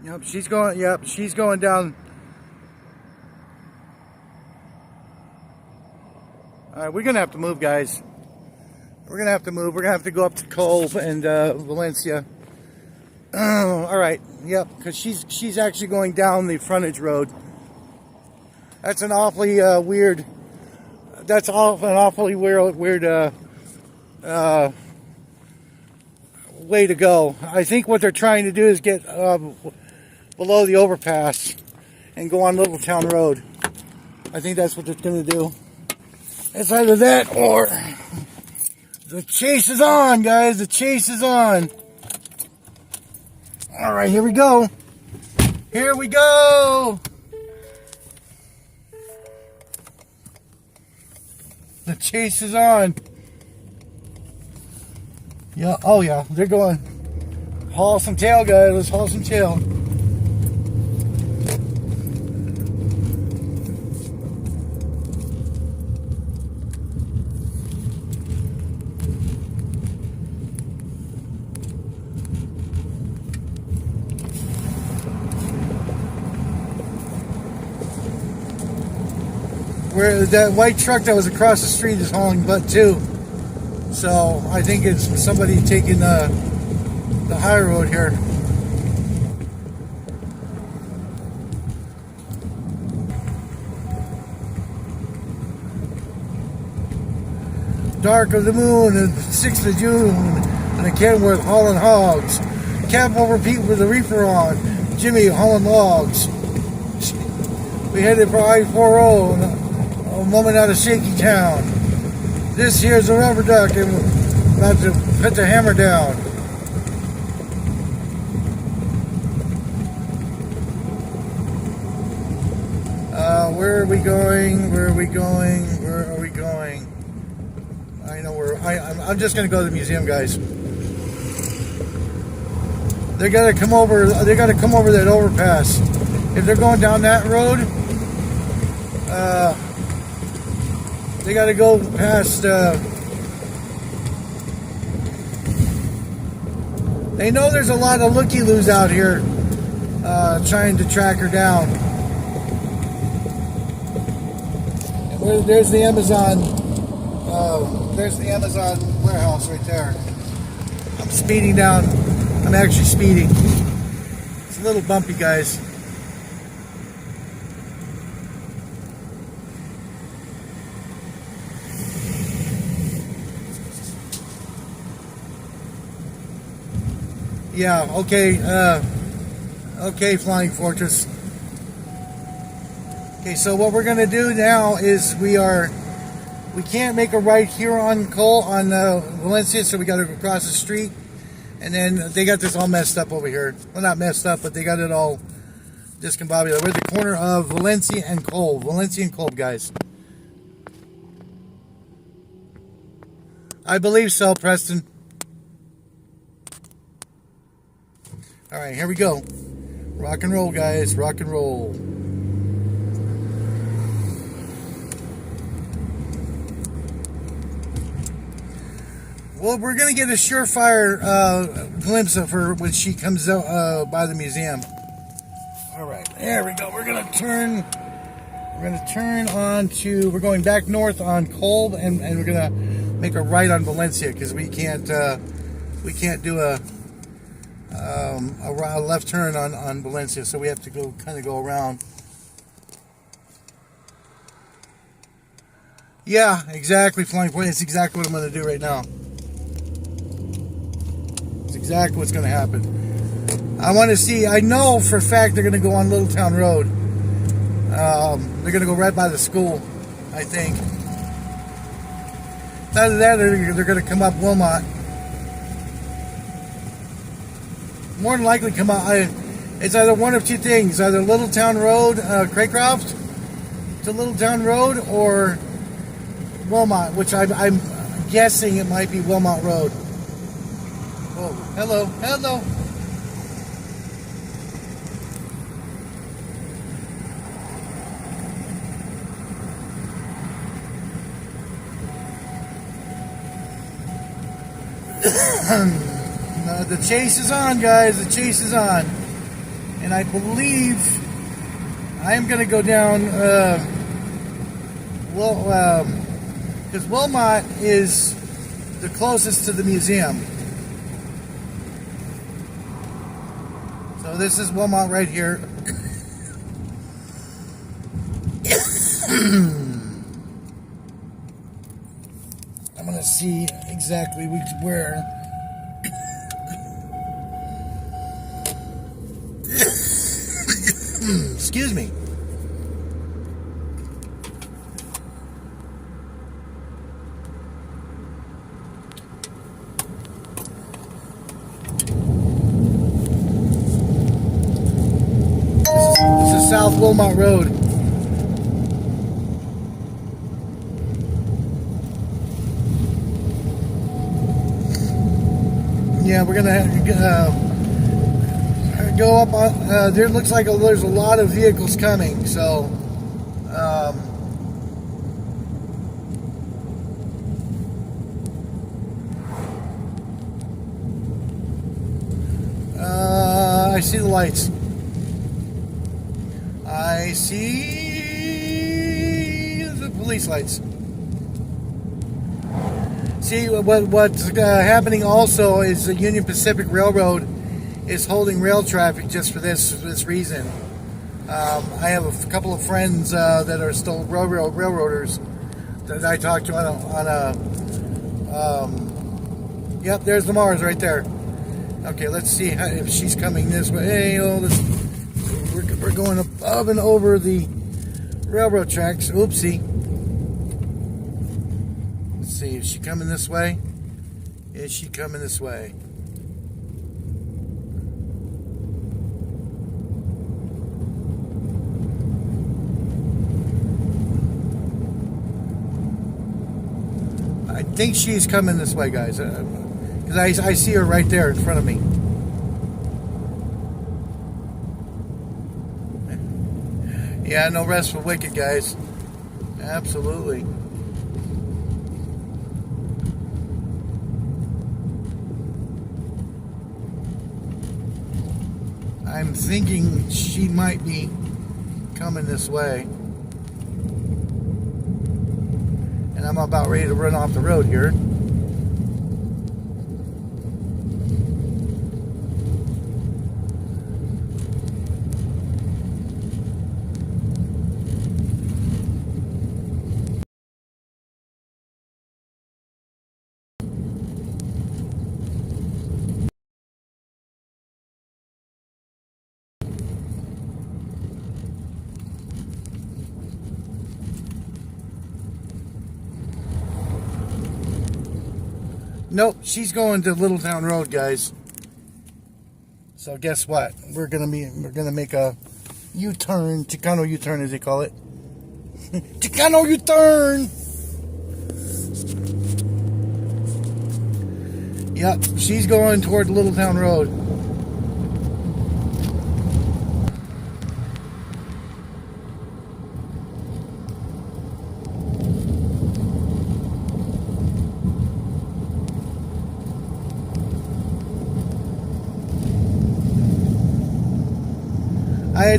Yep, she's going. Yep, she's going down. All right, we're gonna have to move, guys. We're gonna have to move. We're gonna have to go up to Cove and Valencia. All right. Yep, because she's actually going down the frontage road. That's an awfully weird. That's an awfully weird way to go. I think what they're trying to do is get below the overpass and go on Littletown Road. I think that's what they're going to do. It's either that or the chase is on, guys. The chase is on. All right, here we go. Here we go. The chase is on. Yeah, oh yeah, they're going. Haul some tail, guys. Let's haul some tail. Where that white truck that was across the street is hauling butt too. So I think it's somebody taking the high road here. Dark of the moon, and 6th of June, and a Kenworth hauling hogs. Cab over Pete with the reefer on. Jimmy hauling logs. We headed for I-40, a woman out of Shaky Town. This here's a rubber duck and we're about to put the hammer down. Where are we going? Where are we going? Where are we going? I know where. I'm just going to go to the museum, guys. They got to come over. They got to come over that overpass. If they're going down that road, they got to go past. They know there's a lot of looky-loos out here trying to track her down. And there's the Amazon. There's the Amazon warehouse right there. I'm speeding down. I'm actually speeding. It's a little bumpy, guys. Yeah, okay, okay, Flying Fortress. Okay, so what we're gonna do now is we can't make a right here on Valencia, so we gotta go across the street, and then they got this all messed up over here. Well, not messed up, but they got it all discombobulated. We're at the corner of Valencia and Cove. Valencia and Cove, guys. I believe so, Preston. All right, here we go. Rock and roll, guys. Rock and roll. Well, we're going to get a surefire glimpse of her when she comes out by the museum. All right, there we go. We're going to turn. We're going to turn on to. We're going back north on Kolb, and we're going to make a right on Valencia because we can't do a left turn on Valencia, so we have to go kind of go around. Yeah, exactly, Flying Point. It's exactly what I'm going to do right now. It's exactly what's going to happen. I want to see. I know for a fact they're going to go on Littletown Road. They're going to go right by the school, I think. Either that or they're going to come up Wilmot. More than likely come out. It's either one of two things. Either Littletown Road, Craycroft to Littletown Road, or Wilmot, which I'm guessing it might be Wilmot Road. Oh, hello, hello. The chase is on, guys. The chase is on. And I believe I am going to go down, because Wilmot is the closest to the museum. So this is Wilmot right here. I'm going to see exactly where. Excuse me. This is South Wilmot Road. Yeah, we're gonna go up on, there looks like there's a lot of vehicles coming, so I see the lights. I see the police lights. See, what's happening also is the Union Pacific Railroad is holding rail traffic just for this reason. I have a couple of friends that are still railroaders that I talked to on a yep, there's the Mars right there. Okay, let's see if she's coming this way. Hey, we're going above and over the railroad tracks. Oopsie. Let's see, is she coming this way? Is she coming this way? I think she's coming this way, guys. Because I see her right there in front of me. Yeah, no rest for wicked, guys. Absolutely. I'm thinking she might be coming this way. And I'm about ready to run off the road here. Nope, she's going to Littletown Road, guys. So guess what? We're gonna make a U-turn, Chicano U-turn as they call it. Chicano U-turn. Yep, she's going toward Littletown Road.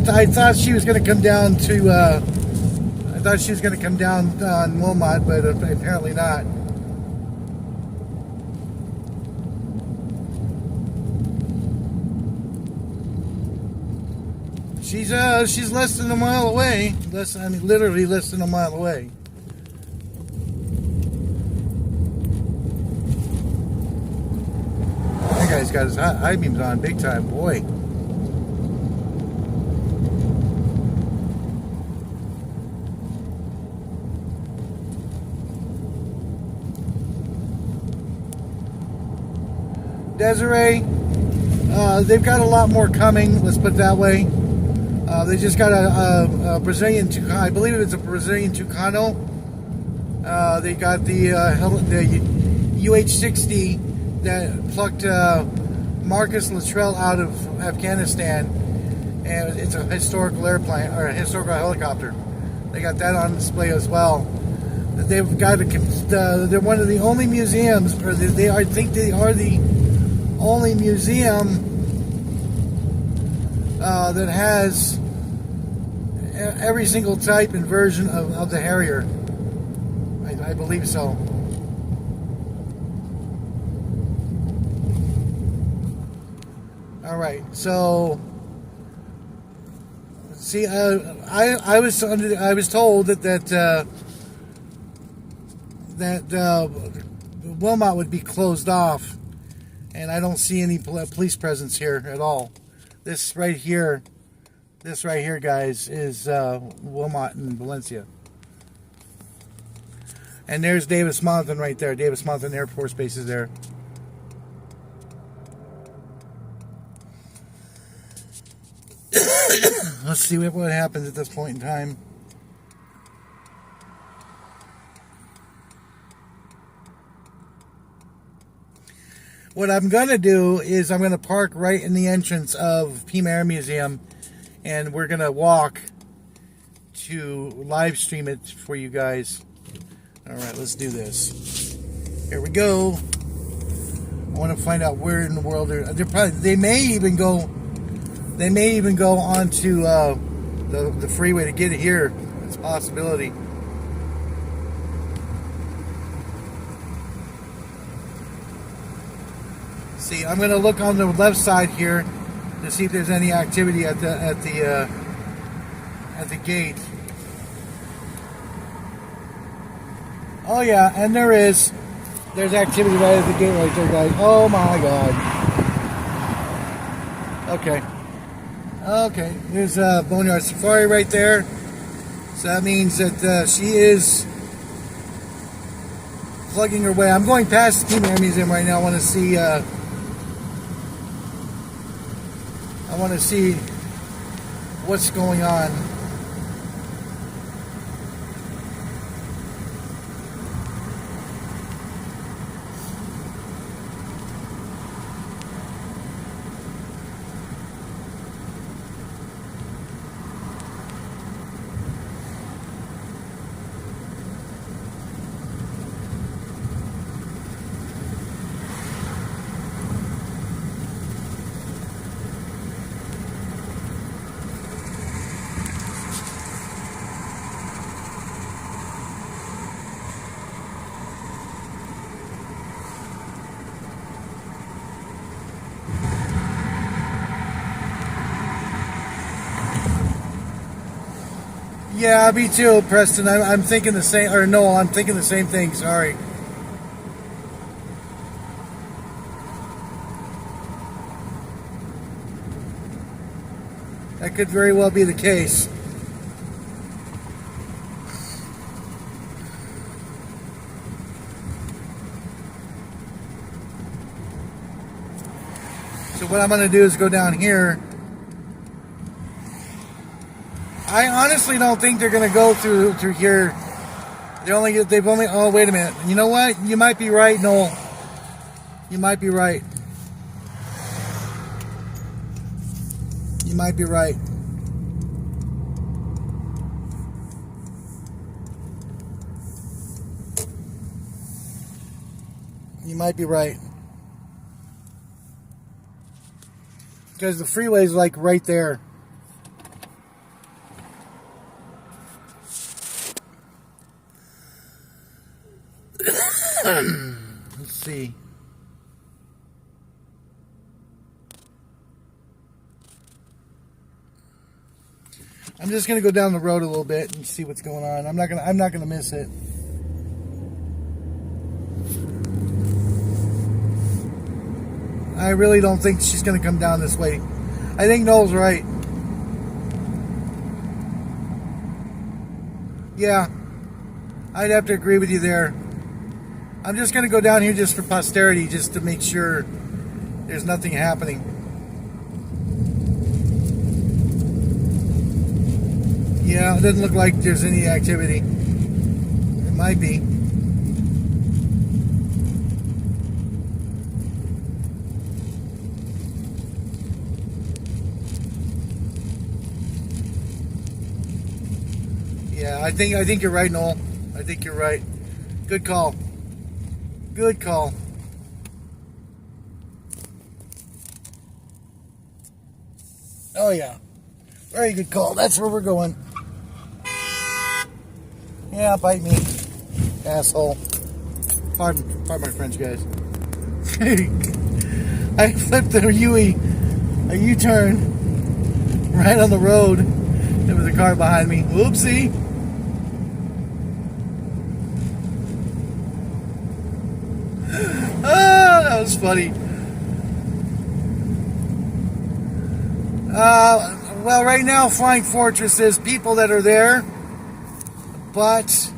I thought she was going to come down to, I thought she was going to come down on Wilmot, but apparently not. She's less than a mile away. Literally less than a mile away. That guy's got his high beams on big time, boy. Desiree, they've got a lot more coming, let's put it that way. They just got a Brazilian Tucano, I believe it's a Brazilian Tucano. They got the UH-60 that plucked Marcus Luttrell out of Afghanistan, and it's a historical airplane, or a historical helicopter. They got that on display as well. They've got they're one of the only museums, or I think they are the only museum that has every single type and version of the Harrier. I believe so. All right, so see, I was told that Wilmot would be closed off, and I don't see any police presence here at all. This right here, guys, is Wilmot and Valencia. And there's Davis-Monthan right there. Davis-Monthan Air Force Base is there. Let's see what happens at this point in time. What I'm going to do is I'm going to park right in the entrance of Pima Air Museum, and we're going to walk to live stream it for you guys. All right, let's do this. Here we go. I want to find out where in the world they may even go onto the freeway to get here. It's a possibility. See, I'm going to look on the left side here to see if there's any activity at the gate. Oh yeah, and there is. There's activity right at the gate right there, guys. Oh my God. Okay. Okay, there's Boneyard Safari right there. So that means that she is plugging her way. I'm going past the Pima Air Museum right now. I want to see what's going on. Yeah, me too, Preston. I'm thinking the same, or no, I'm thinking the same thing. Sorry. That could very well be the case. So what I'm going to do is go down here. I honestly don't think they're going to go through here. They've only. Oh, wait a minute. You know what? You might be right, Noel. You might be right. You might be right. You might be right. Because the freeway's like right there. Let's see. I'm just gonna go down the road a little bit and see what's going on. I'm not gonna miss it. I really don't think she's gonna come down this way. I think Noel's right. Yeah, I'd have to agree with you there. I'm just going to go down here just for posterity, just to make sure There's nothing happening. Yeah, it doesn't look like there's any activity. It might be. Yeah, I think you're right, Noel. I think you're right. Good call. Good call. Oh yeah. Very good call. That's where we're going. Yeah, bite me. Asshole. Pardon my French, guys. I flipped a U-turn right on the road. There was a car behind me. Whoopsie. Oh, that was funny. Well, right now, Flying Fortress is people that are there, but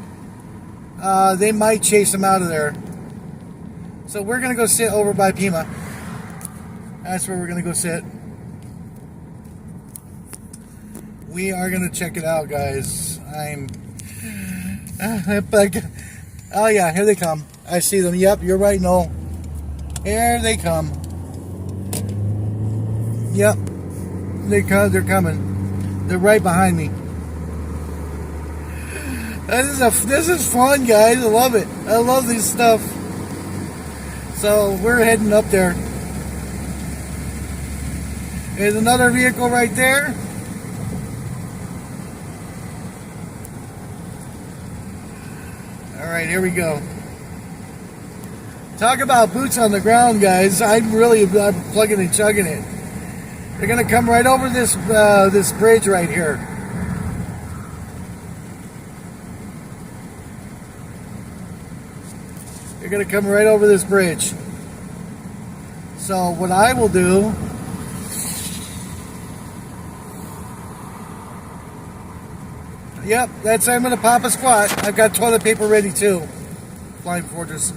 they might chase them out of there. So we're going to go sit over by Pima. That's where we're going to go sit. We are going to check it out, guys. Oh yeah, here they come. I see them. Yep, you're right, Noel. Here they come. Yep. They're coming. They're right behind me. This is fun, guys. I love it. I love this stuff. So we're heading up there. There's another vehicle right there. All right, here we go. Talk about boots on the ground, guys. I'm plugging and chugging it. They're gonna come right over this this bridge right here. They're gonna come right over this bridge. So what I will do, yep, I'm gonna pop a squat. I've got toilet paper ready too. Flying Fortress.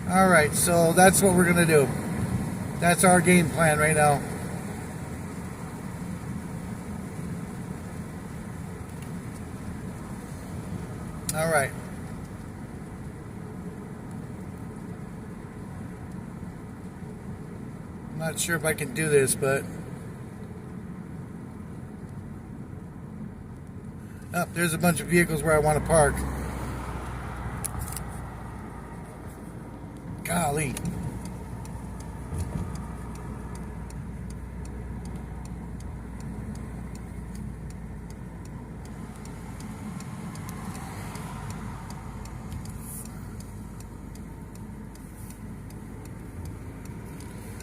All right, so that's what we're gonna do. That's our game plan right now. All right. I'm not sure if I can do this, but oh, there's a bunch of vehicles where I want to park. Golly.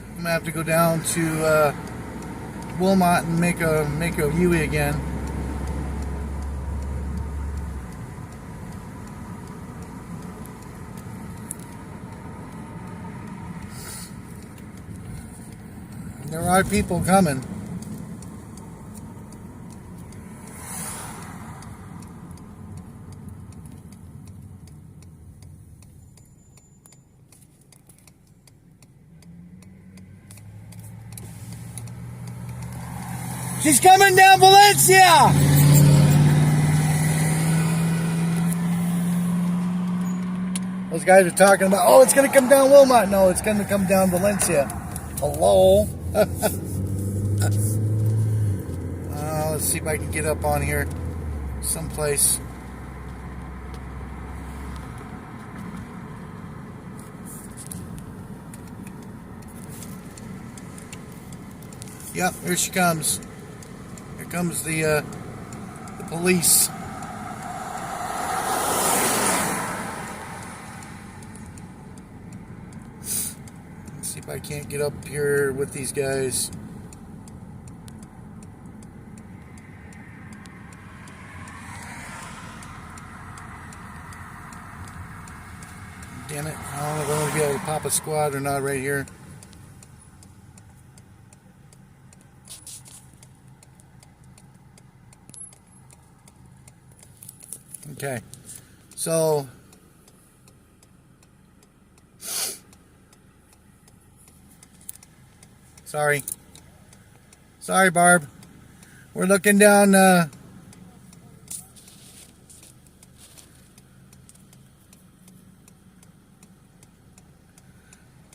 I'm gonna have to go down to Wilmot and make a Huey again. There are people coming. She's coming down Valencia! Those guys are talking about, oh, it's going to come down Wilmot. No, it's going to come down Valencia. Hello? Let's see if I can get up on here someplace. Yep, here she comes. Here comes the police. Let's see if I can't get up here with these guys. Damn it. I don't know if I'm going to be able to pop a squad or not right here. Okay. So... Sorry. Sorry, Barb. We're looking down... I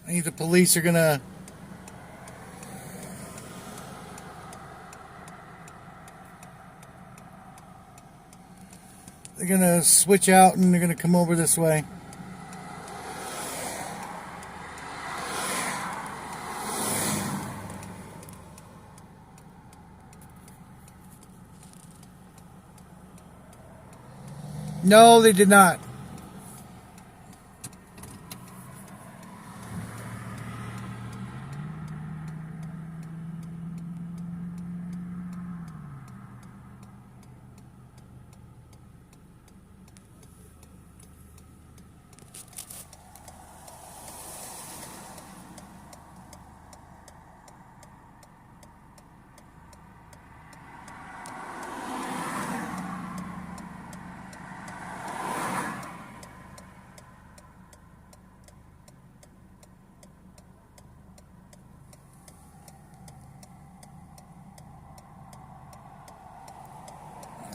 think the police are gonna... They're gonna switch out and they're gonna come over this way. No, they did not.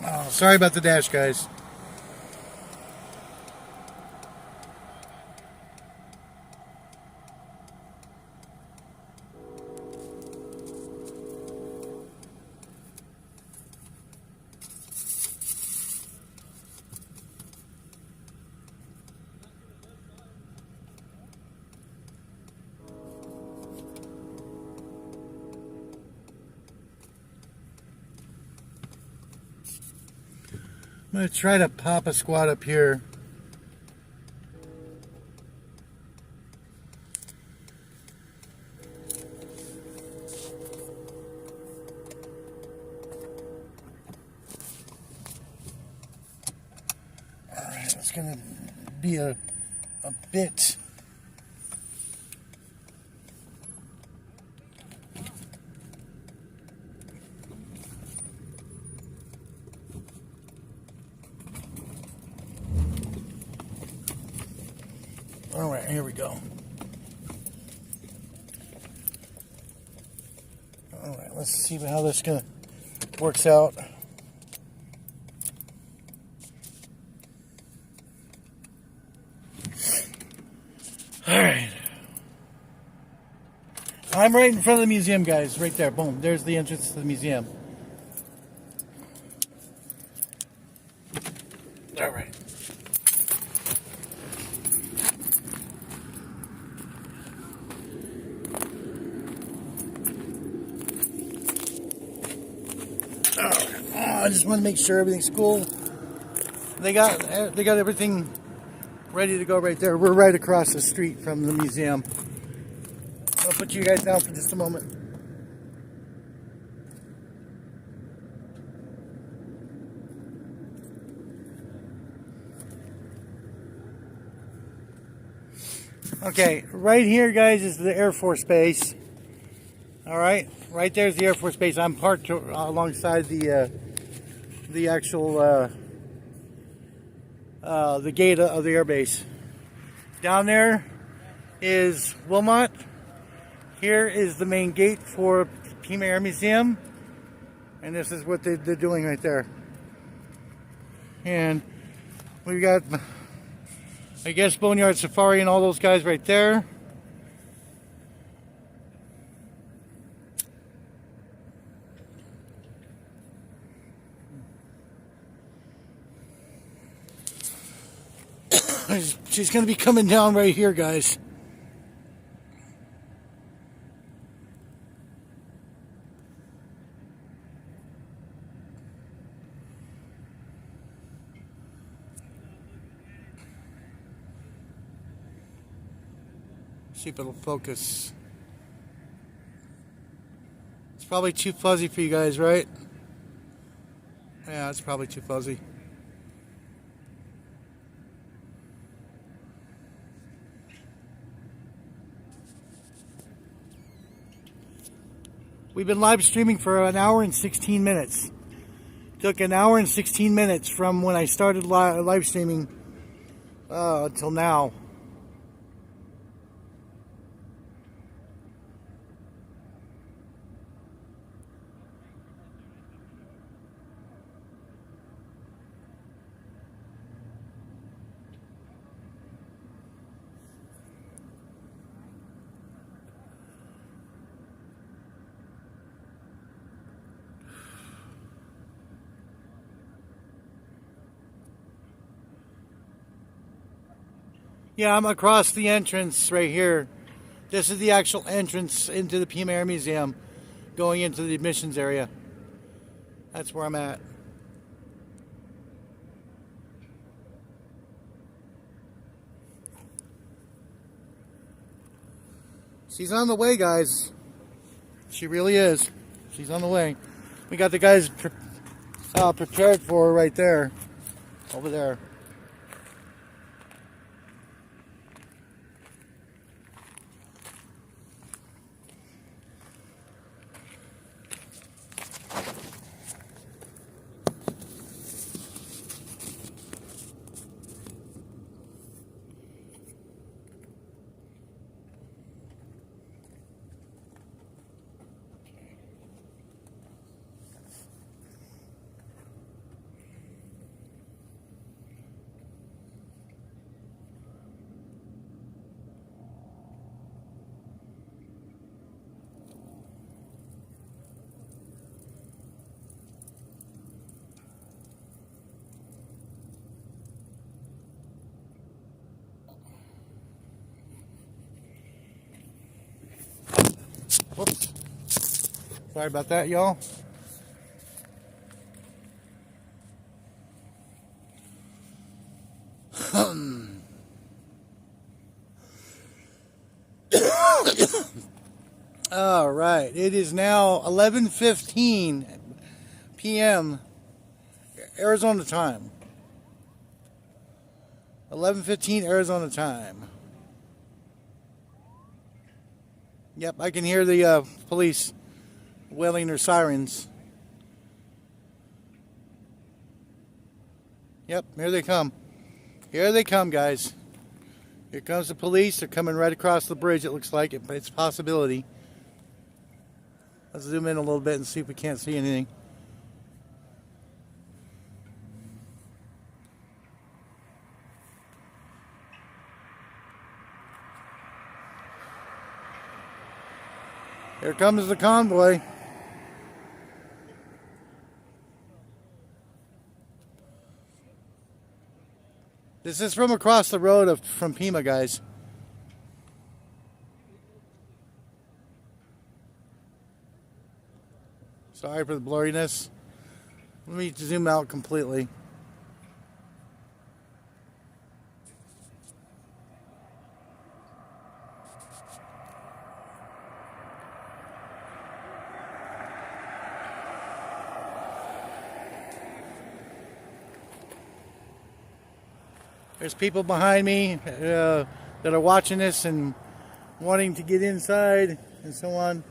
Oh, sorry about the dash, guys. I'm going to try to pop a squat up here. Alright, it's going to be a bit... Alright, here we go. Alright, let's see how this works out. Alright. I'm right in front of the museum, guys. Right there. Boom. There's the entrance to the museum. Alright. I just want to make sure everything's cool. They got everything ready to go right there. We're right across the street from the museum. I'll put you guys down for just a moment. Okay, right here, guys, is the Air Force Base. All right, right there's the Air Force Base. I'm parked alongside the actual the gate of the air base. Down there is Wilmot. Here is the main gate for Pima Air Museum, and this is what they're doing right there. And we got, I guess, Boneyard Safari and all those guys right there. She's going to be coming down right here, guys. See if it'll focus. It's probably too fuzzy for you guys, right? Yeah, it's probably too fuzzy. We've been live streaming for an hour and 16 minutes. Took an hour and 16 minutes from when I started live streaming until now. Yeah, I'm across the entrance right here. This is the actual entrance into the Pima Air Museum, going into the admissions area. That's where I'm at. She's on the way, guys. She really is. She's on the way. We got the guys prepared for her right there. Over there. Whoops. Sorry about that, y'all. All right. It is now 11:15 p.m. Arizona time. 11:15 Arizona time. Yep, I can hear the police wailing their sirens. Yep, here they come. Here they come, guys. Here comes the police. They're coming right across the bridge, it looks like. It's a possibility. Let's zoom in a little bit and see if we can't see anything. Here comes the convoy. This is from across the road from Pima, guys. Sorry for the blurriness. Let me zoom out completely. There's people behind me that are watching this and wanting to get inside and so on.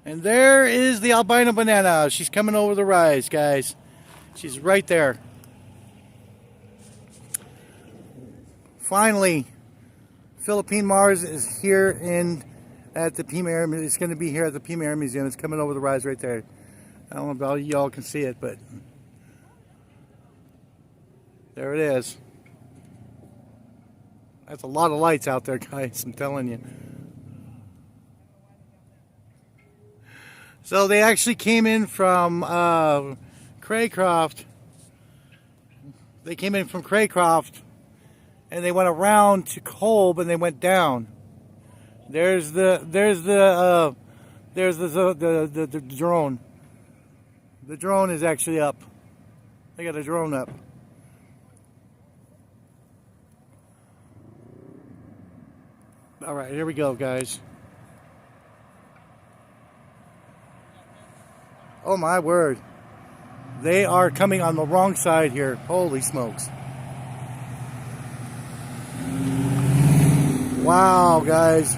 And there is the albino banana. She's coming over the rise, guys. She's right there. Finally, Philippine Mars is here at the Pima Air. It's going to be here at the Pima Air Museum. It's coming over the rise right there. I don't know if y'all can see it, but there it is. That's a lot of lights out there, guys. I'm telling you. So they actually came in from Craycroft. They came in from Craycroft, and they went around to Kolb, and they went down. There's the drone. The drone is actually up. They got a drone up. All right, here we go, guys. Oh my word. They are coming on the wrong side here. Holy smokes. Wow, guys.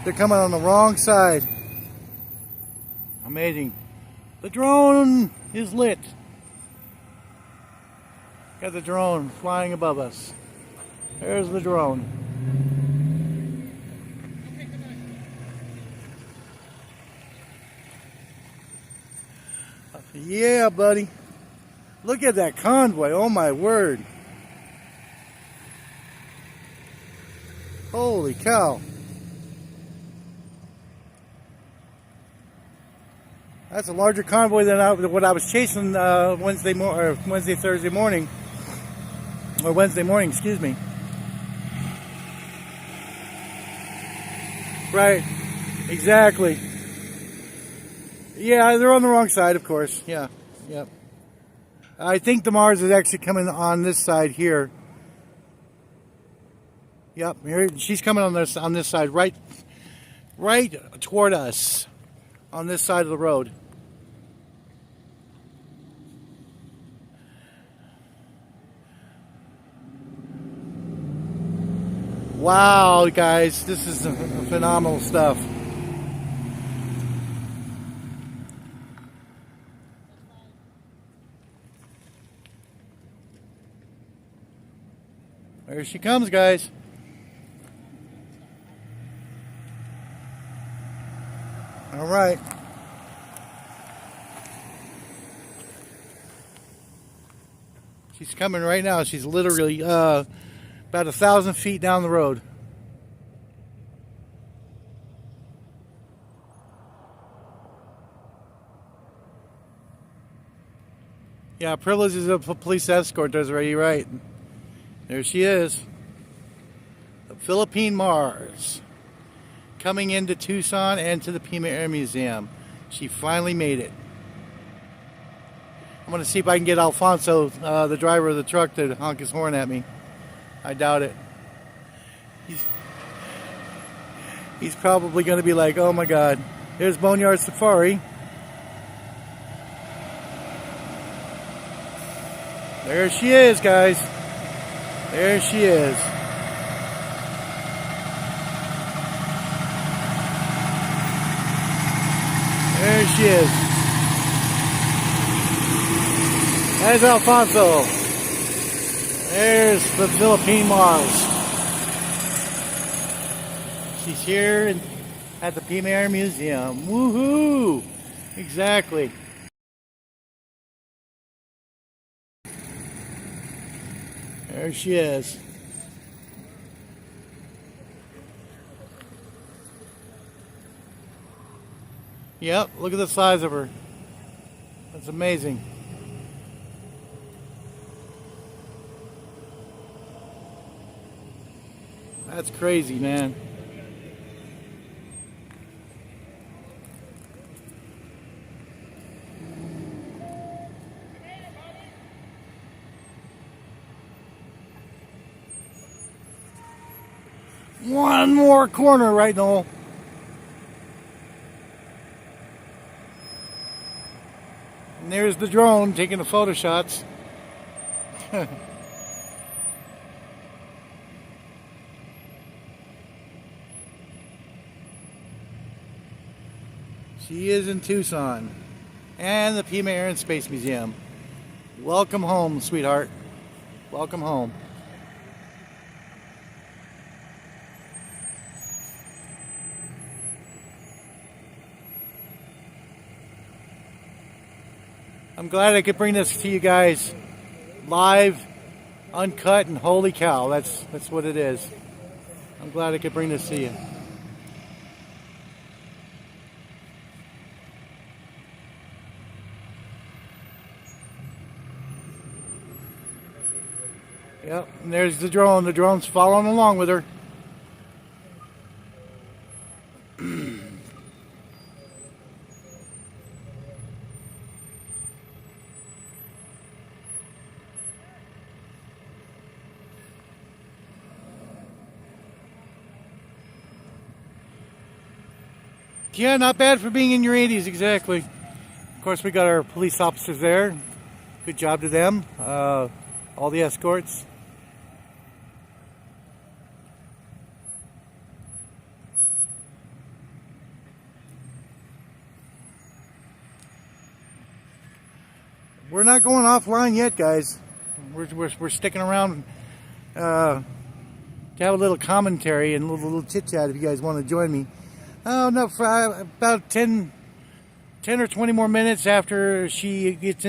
They're coming on the wrong side. Amazing. The drone is lit. Got the drone flying above us. There's the drone. Yeah, buddy. Look at that convoy. Oh, my word. Holy cow. That's a larger convoy than what I was chasing Thursday morning. Or Wednesday morning, excuse me. Right. Exactly. Yeah, they're on the wrong side, of course. Yeah. Yep. I think the Mars is actually coming on this side here. Yep. Here, she's coming on this side, right toward us, on this side of the road. Wow, guys, this is phenomenal stuff. There she comes, guys. All right. She's coming right now. She's literally about 1,000 feet down the road. Yeah, privileges of a police escort. That's right. You're right. There she is. The Philippine Mars. Coming into Tucson and to the Pima Air Museum. She finally made it. I'm going to see if I can get Alfonso, the driver of the truck, to honk his horn at me. I doubt it. He's probably going to be like, oh my God, there's Boneyard Safari. There she is, guys. There she is. There she is. There's Alfonso. There's the Philippine Mars. She's here at the Pima Air Museum. Woohoo! Exactly. There she is. Yep, look at the size of her. That's amazing. That's crazy, man. One more corner, right, Noel? And there's the drone taking the photo shots. She is in Tucson and the Pima Air and Space Museum. Welcome home, sweetheart. Welcome home. I'm glad I could bring this to you guys live, uncut, and holy cow, that's what it is. I'm glad I could bring this to you. Yep, and there's the drone. The drone's following along with her. Yeah, not bad for being in your 80s, exactly. Of course, we got our police officers there. Good job to them. All the escorts. we're not going offline yet, guys. We're sticking around to have a little commentary and a little chit chat if you guys want to join me. Oh no, for about 10 or 20 more minutes after she gets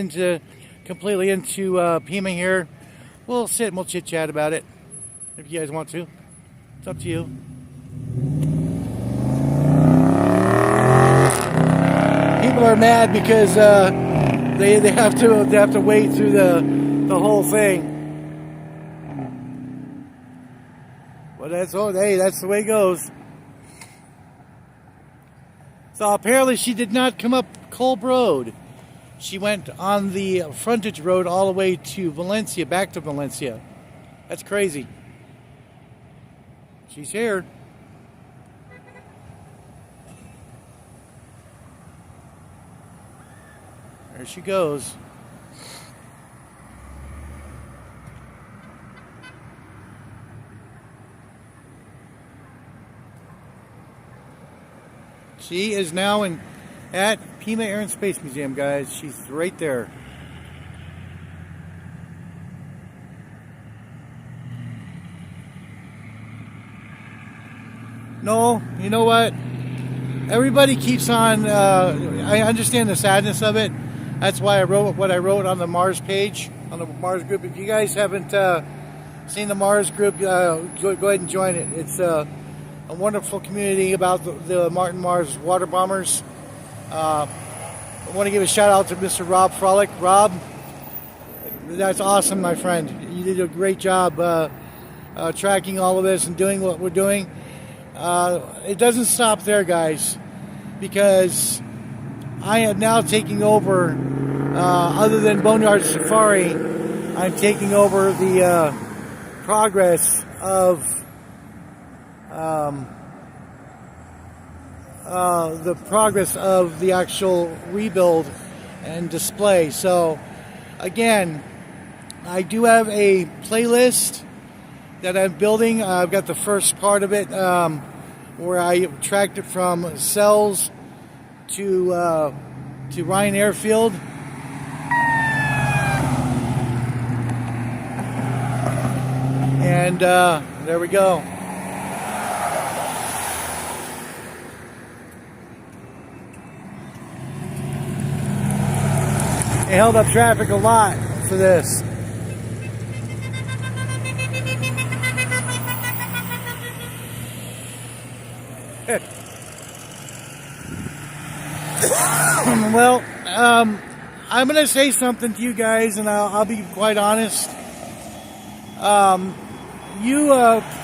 completely into Pima here, we'll sit and we'll chit chat about it if you guys want to. It's up to you. People are mad because they have to wait through the whole thing. Well, that's the way it goes. So apparently she did not come up Kolb Road. She went on the frontage road all the way to Valencia, back to Valencia. That's crazy. She's here. There she goes. She is now at Pima Air and Space Museum, guys. She's right there. No, you know what? Everybody keeps on. I understand the sadness of it. That's why I wrote what I wrote on the Mars page, on the Mars group. If you guys haven't seen the Mars group, go ahead and join it. It's a wonderful community about the Martin Mars water bombers. I want to give a shout out to Mr. Rob Frolick. Rob, that's awesome, my friend. You did a great job tracking all of this and doing what we're doing. It doesn't stop there, guys, because I am now taking over, other than Boneyard Safari, I'm taking over the progress of the actual rebuild and display. So again, I do have a playlist that I'm building. I've got the first part of it where I tracked it from cells to Ryan Airfield. And there we go. It held up traffic a lot for this. Well, I'm going to say something to you guys, and I'll be quite honest. You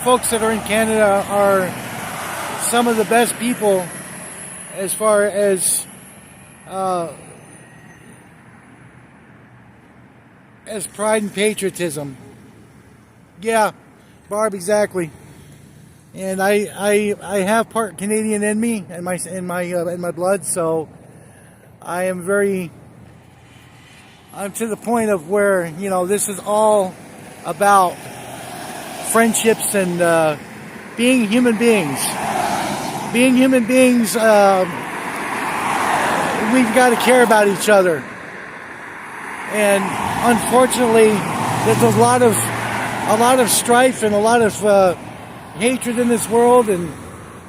folks that are in Canada are some of the best people as far as pride and patriotism. Yeah, Barb, exactly. And I have part Canadian in me and in my blood, so I'm to the point of where, you know, this is all about friendships and being human beings. Being human beings, we've got to care about each other. And unfortunately, there's a lot of strife and a lot of hatred in this world, and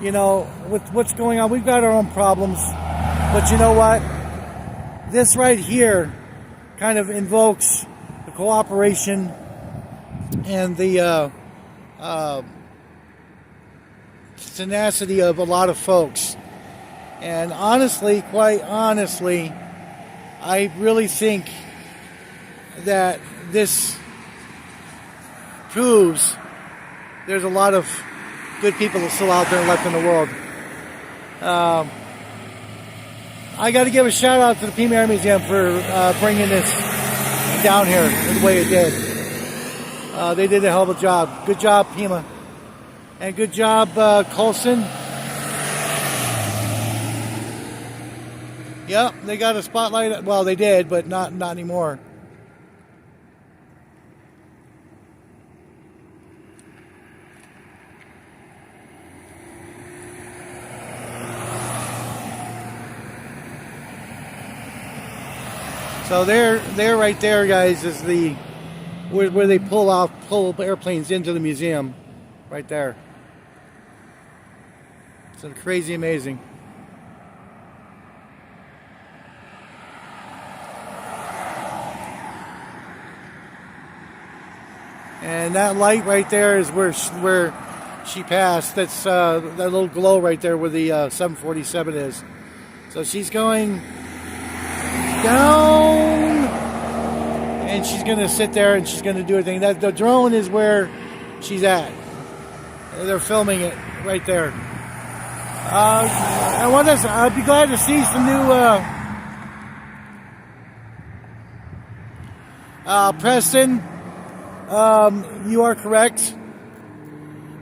you know, with what's going on, we've got our own problems. But you know what? This right here kind of invokes the cooperation and the tenacity of a lot of folks. And honestly, quite honestly, I really think that this proves there's a lot of good people still out there left in the world. I got to give a shout out to the Pima Air Museum for bringing this down here the way it did. They did a hell of a job. Good job, Pima. And good job, Colson. Yep, they got a spotlight. Well, they did, but not anymore. So there right there, guys, is the where they pull airplanes into the museum, right there. It's crazy amazing. And that light right there is where she passed. That's that little glow right there where the 747 is. So she's going down, and she's going to sit there and she's going to do her thing. That the drone is where she's at. They're filming it right there. I'd be glad to see some new Preston. You are correct.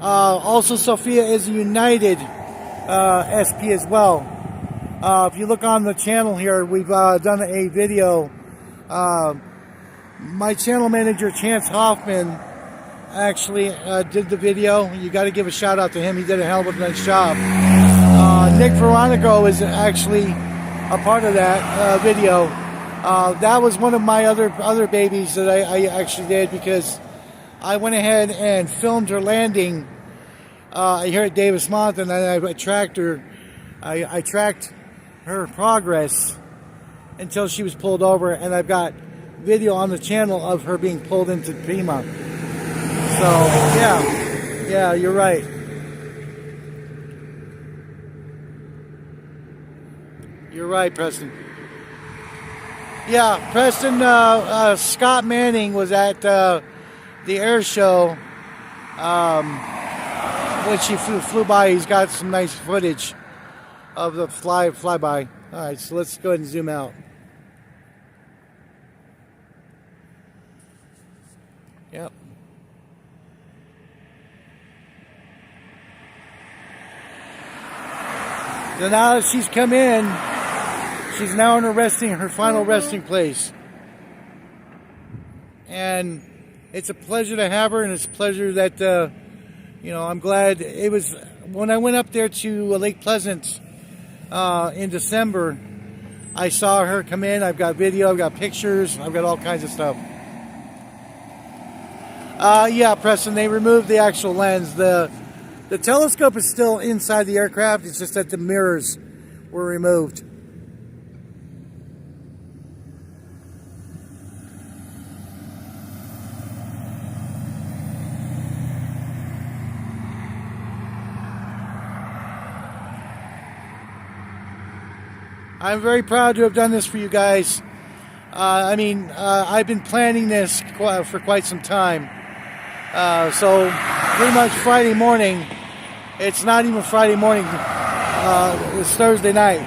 Also, Sophia is a United SP as well. If you look on the channel here, we've done a video. My channel manager, Chance Hoffman, actually did the video. You got to give a shout out to him. He did a hell of a nice job. Nick Veronico is actually a part of that video. That was one of my other babies that I actually did, because I went ahead and filmed her landing here at Davis Mountain, and I tracked her. I tracked her progress until she was pulled over, and I've got video on the channel of her being pulled into Pima. So yeah, you're right. You're right, Preston. Yeah, Preston, Scott Manning was at the air show when she flew by. He's got some nice footage of the flyby. All right, so let's go ahead and zoom out. Yep. So now that she's come in, she's now in her final resting place. And it's a pleasure to have her, and it's a pleasure that, I'm glad it was, when I went up there to Lake Pleasant in December, I saw her come in. I've got video, I've got pictures, I've got all kinds of stuff. Yeah, Preston, they removed the actual lens. The telescope is still inside the aircraft. It's just that the mirrors were removed. I'm very proud to have done this for you guys. I've been planning this for quite some time. So pretty much Friday morning, it's not even Friday morning, it's Thursday night.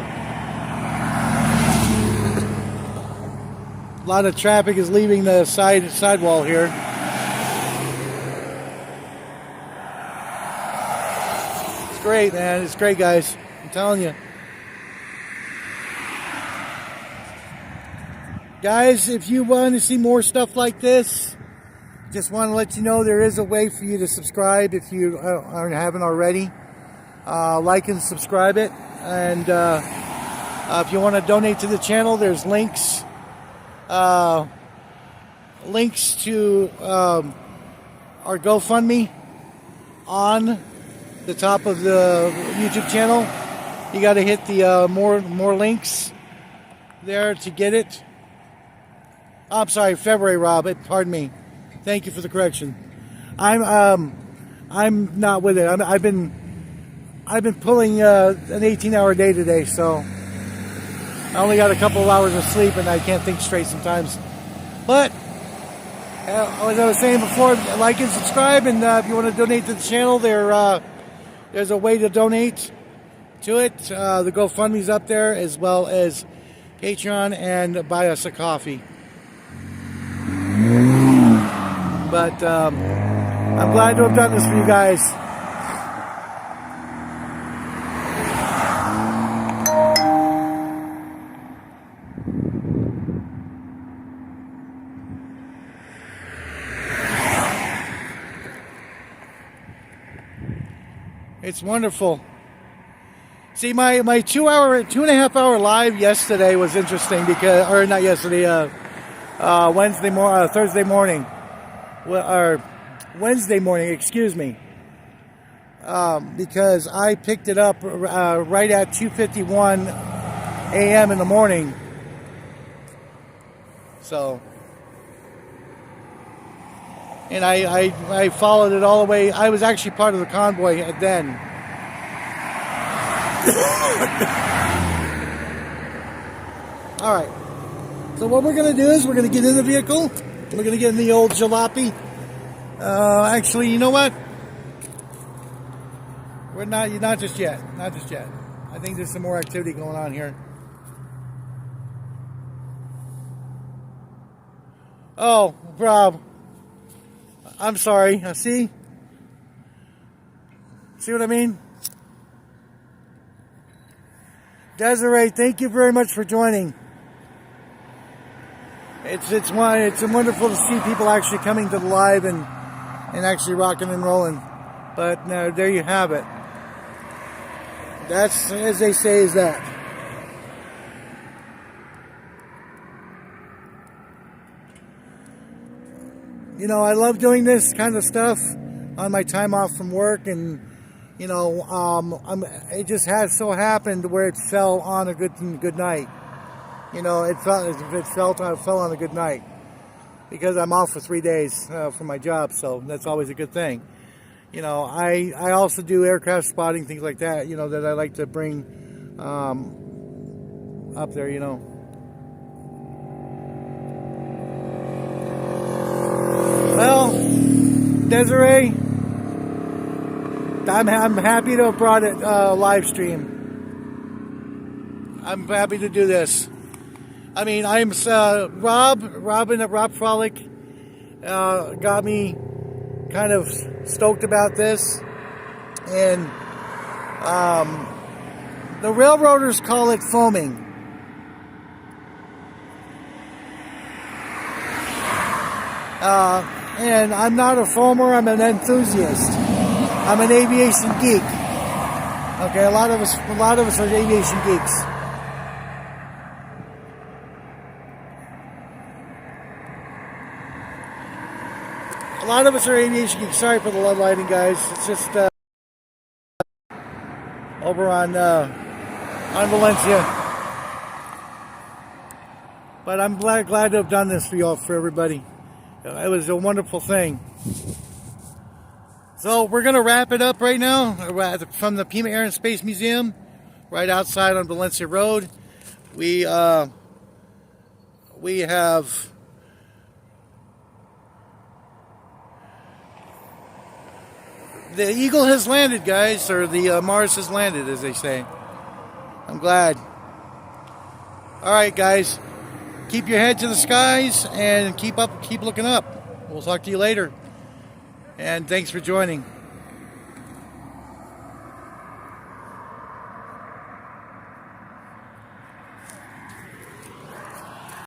A lot of traffic is leaving the sidewall here. It's great, man. It's great, guys. I'm telling you. Guys, if you want to see more stuff like this, just want to let you know there is a way for you to subscribe if you haven't already. Like and subscribe it. And if you want to donate to the channel, there's links. Links to our GoFundMe on the top of the YouTube channel. You got to hit the more links there to get it. I'm sorry, February, Rob. Pardon me. Thank you for the correction. I'm not with it. I've been pulling an 18-hour day today, so I only got a couple of hours of sleep, and I can't think straight sometimes. But as I was saying before, like and subscribe, and if you want to donate to the channel, there's a way to donate to it. The GoFundMe's up there, as well as Patreon, and buy us a coffee. But I'm glad to have done this for you guys. It's wonderful. See, my 2.5 hour live yesterday was interesting because, or not yesterday, Thursday morning, or Wednesday morning, excuse me, because I picked it up right at 2:51 a.m. in the morning. So, and I followed it all the way. I was actually part of the convoy then. All right. So what we're going to do is we're going to get in the vehicle. We're going to get in the old jalopy. Actually, you know what? We're not just yet. Not just yet. I think there's some more activity going on here. Oh, Rob. I'm sorry. See? See what I mean? Desiree, thank you very much for joining. It's wonderful to see people actually coming to the live and actually rocking and rolling. But there you have it. That's, as they say, is that. You know, I love doing this kind of stuff on my time off from work, and you know, it just has so happened where it fell on a good night. You know, it fell on a good night because I'm off for 3 days from my job, so that's always a good thing. You know, I also do aircraft spotting, things like that. You know, that I like to bring up there. You know. Well, Desiree, I'm happy to have brought it live stream. I'm happy to do this. I mean, I'm Rob Frolic got me kind of stoked about this, and the railroaders call it foaming. And I'm not a foamer, I'm an enthusiast. I'm an aviation geek. Okay, a lot of us are aviation geeks. A lot of us are aviation geeks. Sorry for the low lighting, guys. It's just over on Valencia. But I'm glad to have done this for y'all, for everybody. It was a wonderful thing. So we're going to wrap it up right now from the Pima Air and Space Museum, right outside on Valencia Road. We have the Eagle has landed, guys, or the Mars has landed, as they say. I'm glad. All right, guys. Keep your head to the skies and keep looking up. We'll talk to you later. And thanks for joining.